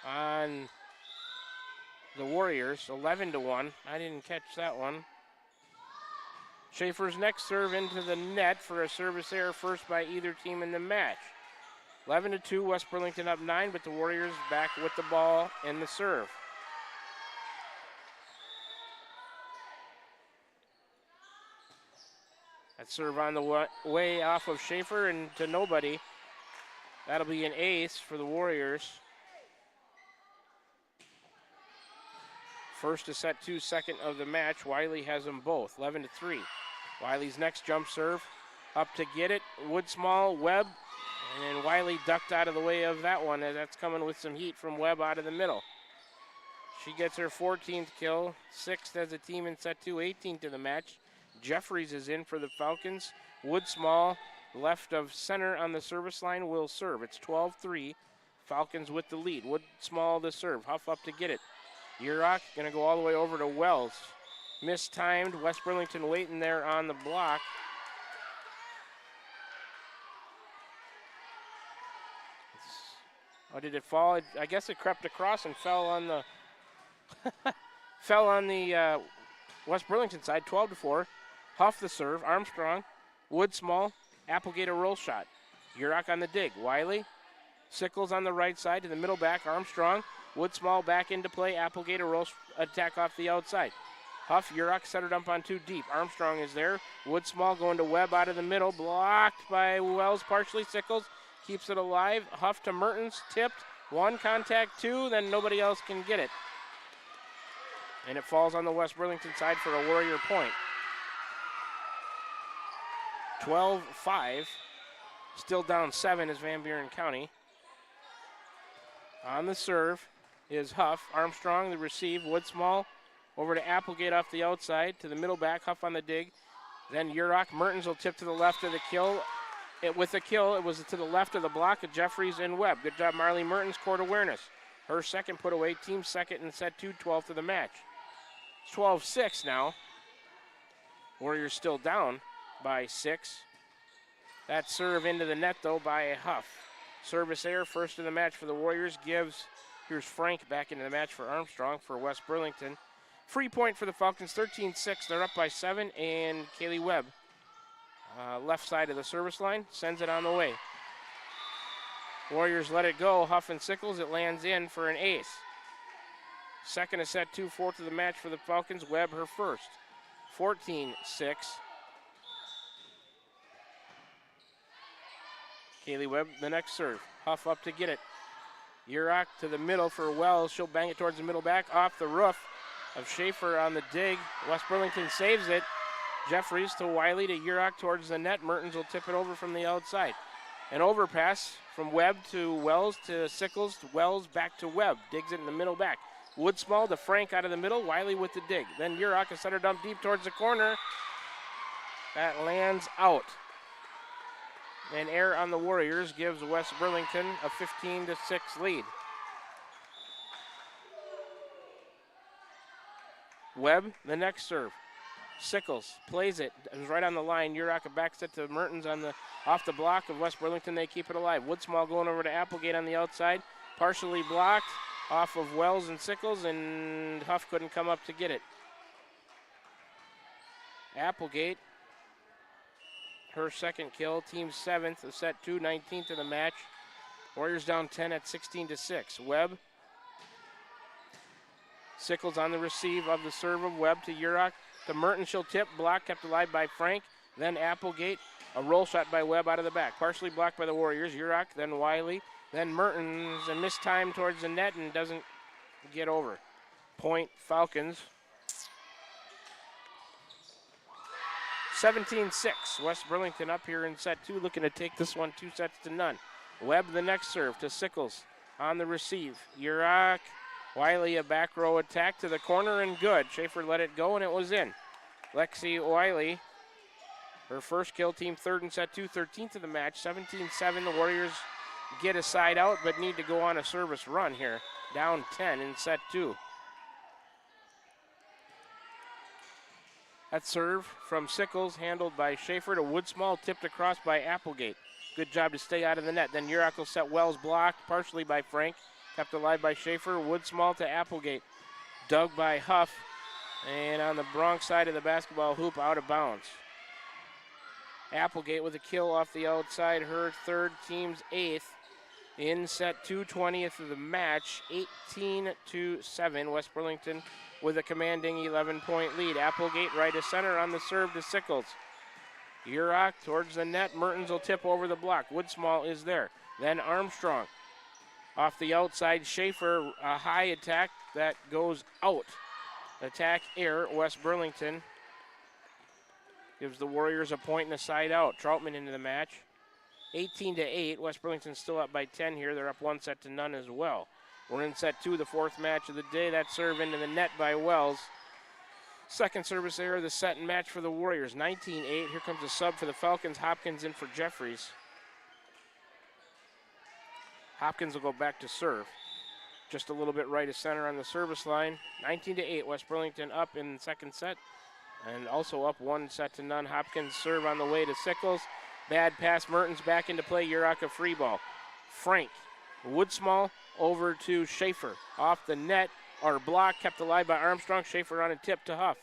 On the Warriors, 11-1. I didn't catch that one. Schaefer's next serve into the net for a service error, first by either team in the match. 11-2, West Burlington up 9, but the Warriors back with the ball and the serve. That serve on the way off of Schaefer and to nobody. That'll be an ace for the Warriors. First to set 2, second of the match. Wiley has them both, 11-3. Wiley's next jump serve, up to get it. Woodsmall, Webb, and then Wiley ducked out of the way of that one. That's coming with some heat from Webb out of the middle. She gets her 14th kill, 6th as a team in set 2, 18th of the match. Jeffries is in for the Falcons. Woodsmall, left of center on the service line, will serve. It's 12-3. Falcons with the lead. Woodsmall the serve. Huff up to get it. Urach going to go all the way over to Wells. Mistimed. West Burlington waiting there on the block. Oh, did it fall? I guess it crept across and fell on the fell on the West Burlington side. 12-4. Huff the serve. Armstrong. Woodsmall. Applegate a roll shot. Urach on the dig. Wiley. Sickles on the right side to the middle back. Armstrong. Woodsmall back into play. Applegate a roll attack off the outside. Huff, Urach, setter dump on 2 deep. Armstrong is there. Woodsmall going to Webb out of the middle. Blocked by Wells partially. Sickles keeps it alive. Huff to Mertens. Tipped. 1 contact, 2. Then nobody else can get it. And it falls on the West Burlington side for a Warrior point. 12-5. Still down 7 is Van Buren County. On the serve is Huff. Armstrong, the receive. Woodsmall over to Applegate off the outside to the middle back. Huff on the dig. Then Urach. Mertens will tip to the left of the kill. With the kill, it was to the left of the block of Jeffries and Webb. Good job, Marley Mertens. Court awareness. Her second put away. Team second in set 2, 12th of the match. It's 12-6 now. Warriors still down, by 6. That serve into the net, though, by Huff. Service error, first in the match for the Warriors, here's Frank back into the match for Armstrong for West Burlington. Free point for the Falcons, 13-6. They're up by 7, and Kaylee Webb, left side of the service line, sends it on the way. Warriors let it go. Huff and Sickles, it lands in for an ace. Second of set 2, fourth of the match for the Falcons. Webb, her first. 14-6. Kaylee Webb, the next serve. Huff up to get it. Urach to the middle for Wells. She'll bang it towards the middle back. Off the roof of Schaefer on the dig. West Burlington saves it. Jeffries to Wiley to Urach towards the net. Mertens will tip it over from the outside. An overpass from Webb to Wells to Sickles to Wells back to Webb. Digs it in the middle back. Woodsmall to Frank out of the middle. Wiley with the dig. Then Urach, a center dump deep towards the corner. That lands out. An error on the Warriors gives West Burlington a 15-6 lead. Webb, the next serve. Sickles plays it. It was right on the line. Urach backs it to Mertens off the block of West Burlington. They keep it alive. Woodsmall going over to Applegate on the outside. Partially blocked off of Wells and Sickles, and Huff couldn't come up to get it. Applegate, her second kill, team 7th of set 2, 19th of the match. Warriors down 10 at 16-6. Webb. Sickles on the receive of the serve of Webb to Urach. To Mertens, she'll tip, block kept alive by Frank. Then Applegate, a roll shot by Webb out of the back. Partially blocked by the Warriors. Urach, then Wiley, then Mertens, and missed time towards the net and doesn't get over. Point Falcons. 17-6. West Burlington up here in set 2, looking to take this one 2-0. Webb the next serve to Sickles on the receive. Urach, Wiley a back row attack to the corner and good. Schaefer let it go and it was in. Lexi Wiley, her first kill, team 3rd in set 2, 13th of the match. 17-7. The Warriors get a side out but need to go on a service run here. Down 10 in set 2. That serve from Sickles, handled by Schaefer to Woodsmall, tipped across by Applegate. Good job to stay out of the net. Then Urach will set Wells blocked, partially by Frank. Kept alive by Schaefer. Woodsmall to Applegate. Dug by Huff. And on the Bronx side of the basketball hoop, out of bounds. Applegate with a kill off the outside. Her third, team's 8th. In set 2, 20th of the match. 18-7. West Burlington with a commanding 11-point lead. Applegate right of center on the serve to Sickles. Urach towards the net. Mertens will tip over the block. Woodsmall is there. Then Armstrong. Off the outside, Schaefer, a high attack that goes out. Attack error, West Burlington gives the Warriors a point and a side out. Troutman into the match. 18-8, West Burlington still up by 10 here. They're up 1-0 as well. We're in set 2, the 4th match of the day. That serve into the net by Wells. Second service error, the set and match for the Warriors. 19-8, here comes a sub for the Falcons. Hopkins in for Jeffries. Hopkins will go back to serve. Just a little bit right of center on the service line. 19-8, West Burlington up in the second set. And also up 1-0. Hopkins serve on the way to Sickles. Bad pass, Mertens back into play. Urach a free ball. Frank, Woodsmall over to Schaefer. Off the net, or block, kept alive by Armstrong. Schaefer on a tip to Huff.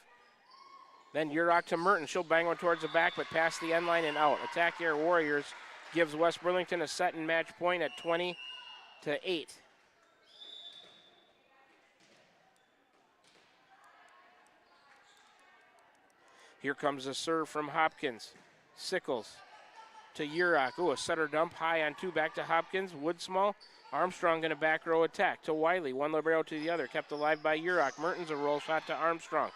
Then Urach to Mertens. She'll bang one towards the back, but past the end line and out. Attack air Warriors gives West Burlington a set and match point at 20-8. Here comes a serve from Hopkins. Sickles to Urach. Ooh, a setter dump high on 2, back to Hopkins. Woodsmall. Armstrong going to back row attack to Wiley. One libero to the other, kept alive by Urach. Mertens a roll shot to Armstrong.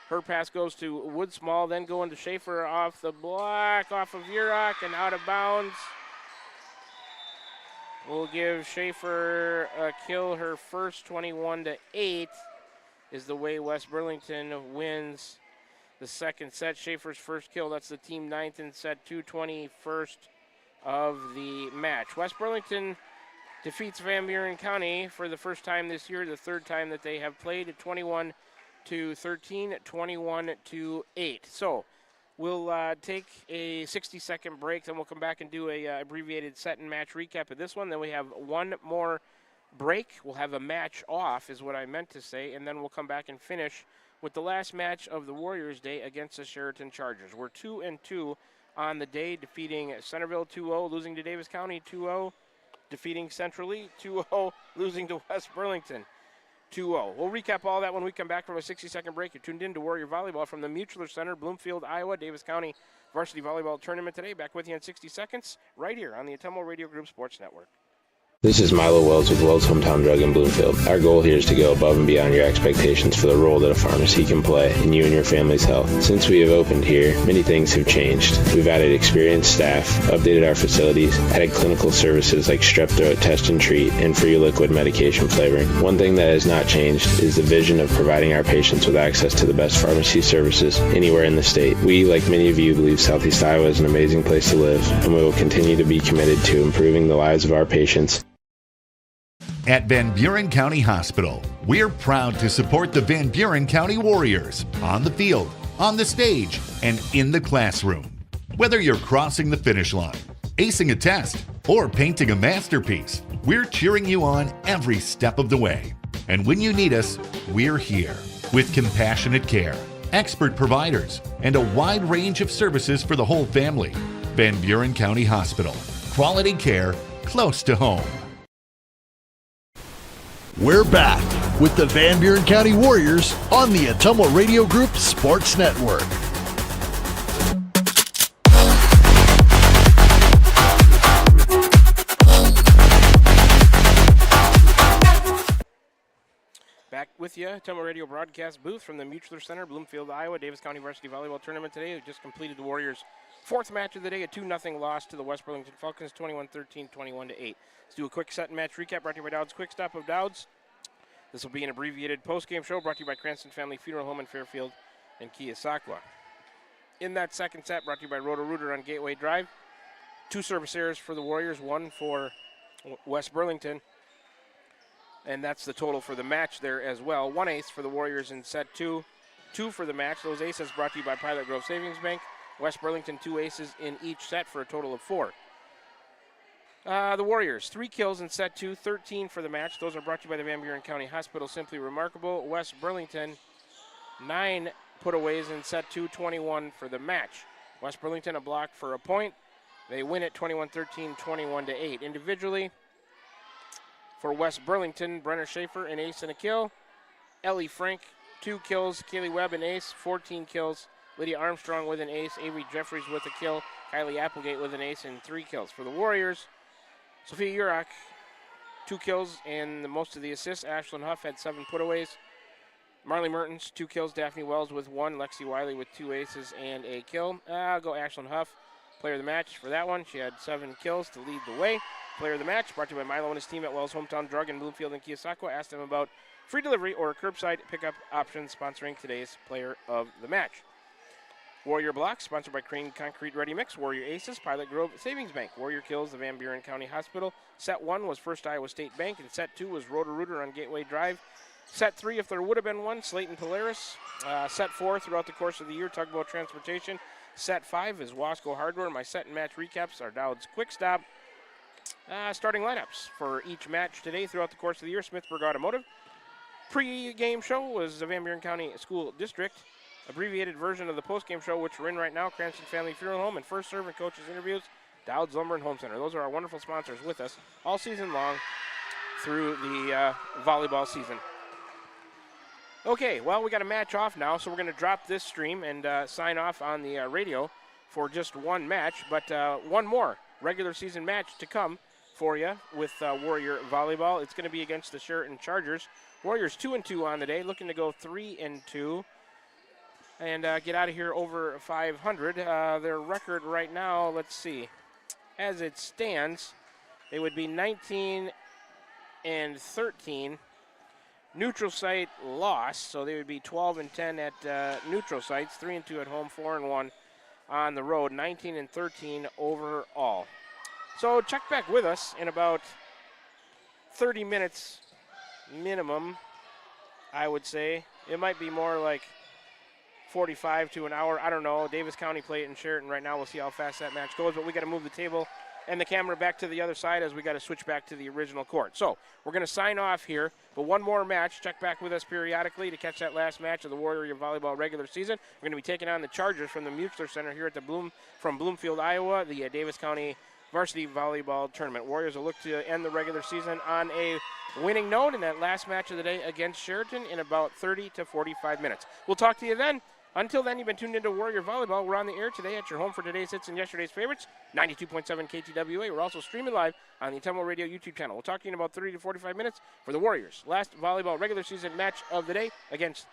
Her pass goes to Woodsmall, then going to Schaefer off the block, off of Urach and out of bounds. We'll give Schaefer a kill, her first. 21-8 is the way West Burlington wins the second set. Schaefer's first kill, that's the team 9th in set 2, 21st of the match. West Burlington defeats Van Buren County for the first time this year, the third time that they have played, at 21-13, 21-8. So We'll take a 60-second break, then we'll come back and do a abbreviated set and match recap of this one. Then we have one more break. We'll have a match off, is what I meant to say, and then we'll come back and finish with the last match of the Warriors' Day against the Sheraton Chargers. We're 2-2 on the day, defeating Centerville 2-0, losing to Davis County 2-0, defeating Central Lee 2-0, losing to West Burlington 2-0. We'll recap all that when we come back from a 60-second break. You're tuned in to Warrior Volleyball from the Mutchler Center, Bloomfield, Iowa, Davis County Varsity Volleyball Tournament today. Back with you in 60 seconds, right here on the Ottumwa Radio Group Sports Network. This is Milo Wells with Wells Hometown Drug in Bloomfield. Our goal here is to go above and beyond your expectations for the role that a pharmacy can play in you and your family's health. Since we have opened here, many things have changed. We've added experienced staff, updated our facilities, added clinical services like strep throat test and treat, and free liquid medication flavoring. One thing that has not changed is the vision of providing our patients with access to the best pharmacy services anywhere in the state. We, like many of you, believe Southeast Iowa is an amazing place to live, and we will continue to be committed to improving the lives of our patients. At Van Buren County Hospital, we're proud to support the Van Buren County Warriors on the field, on the stage, and in the classroom. Whether you're crossing the finish line, acing a test, or painting a masterpiece, we're cheering you on every step of the way. And when you need us, we're here with compassionate care, expert providers, and a wide range of services for the whole family. Van Buren County Hospital. Quality care close to home. We're back with the Van Buren County Warriors on the Ottumwa Radio Group Sports Network. Back with you, Ottumwa Radio broadcast booth from the Mutchler Center, Bloomfield, Iowa. Davis County Varsity Volleyball Tournament today. We just completed the Warriors' fourth match of the day, a 2-0 loss to the West Burlington Falcons, 21-13, 21-8. Let's do a quick set and match recap brought to you by Dowd's Quick Stop of Dowd's. This will be an abbreviated post-game show brought to you by Cranston Family Funeral Home in Fairfield and Keosauqua. In that second set, brought to you by Roto-Rooter on Gateway Drive. 2 service errors for the Warriors, 1 for West Burlington. And that's the total for the match there as well. 1 ace for the Warriors in set 2. 2 for the match. Those aces brought to you by Pilot Grove Savings Bank. West Burlington 2 aces in each set for a total of 4. The Warriors, 3 kills in set 2, 13 for the match. Those are brought to you by the Van Buren County Hospital. Simply remarkable. West Burlington, 9 putaways in set 2, 21 for the match. West Burlington a block for a point. They win it 21-13, 21-8. Individually, for West Burlington, Brenner Schaefer, an ace and a kill. Ellie Frank, 2 kills. Kaylee Webb, an ace, 14 kills. Lydia Armstrong with an ace. Avery Jeffries with a kill. Kylie Applegate with an ace and 3 kills. For the Warriors, Sophia Urach, 2 kills and most of the assists. Ashlyn Huff had 7 putaways. Marley Mertens, 2 kills. Daphne Wells with 1. Lexi Wiley with 2 aces and a kill. I'll go Ashlyn Huff, player of the match for that one. She had 7 kills to lead the way. Player of the match brought to you by Milo and his team at Wells Hometown Drug in Bloomfield and Keosauqua. Asked them about free delivery or curbside pickup options, sponsoring today's player of the match. Warrior Blocks, sponsored by Crane Concrete Ready Mix. Warrior Aces, Pilot Grove Savings Bank. Warrior Kills, the Van Buren County Hospital. Set 1 was First Iowa State Bank, and Set 2 was Roto-Rooter on Gateway Drive. Set 3, if there would have been one, Slayton Polaris. Set 4, throughout the course of the year, Tugboat Transportation. Set 5 is Wasco Hardware. My set and match recaps are Dowd's Quick Stop. Starting lineups for each match today throughout the course of the year, Smithburg Automotive. Pre-game show was the Van Buren County School District. Abbreviated version of the post-game show, which we're in right now, Cranston Family Funeral Home, and first serve and coaches interviews, Dowd's Lumber and Home Center. Those are our wonderful sponsors with us all season long through the volleyball season. Okay, well, we got a match off now, so we're going to drop this stream and sign off on the radio for just one match, but one more regular season match to come for you with Warrior Volleyball. It's going to be against the Sheraton Chargers. Warriors 2-2 on the day, looking to go 3-2. And get out of here over 500. Their record right now, let's see. As it stands, they would be 19-13. Neutral site loss, so they would be 12-10 at neutral sites, 3-2 at home, 4-1 on the road, 19-13 overall. So check back with us in about 30 minutes minimum, I would say. It might be more like 45 to an hour. I don't know. Davis County play it in Sheraton right now. We'll see how fast that match goes, but we got to move the table and the camera back to the other side as we got to switch back to the original court. So we're going to sign off here, but one more match. Check back with us periodically to catch that last match of the Warrior Volleyball regular season. We're going to be taking on the Chargers from the Mutchler Center here at from Bloomfield, Iowa, the Davis County Varsity Volleyball Tournament. Warriors will look to end the regular season on a winning note in that last match of the day against Sheraton in about 30 to 45 minutes. We'll talk to you then. Until then, you've been tuned into Warrior Volleyball. We're on the air today at your home for today's hits and yesterday's favorites, 92.7 KTWA. We're also streaming live on the Ottumwa Radio YouTube channel. We'll talk to you in about 30 to 45 minutes for the Warriors' last volleyball regular season match of the day against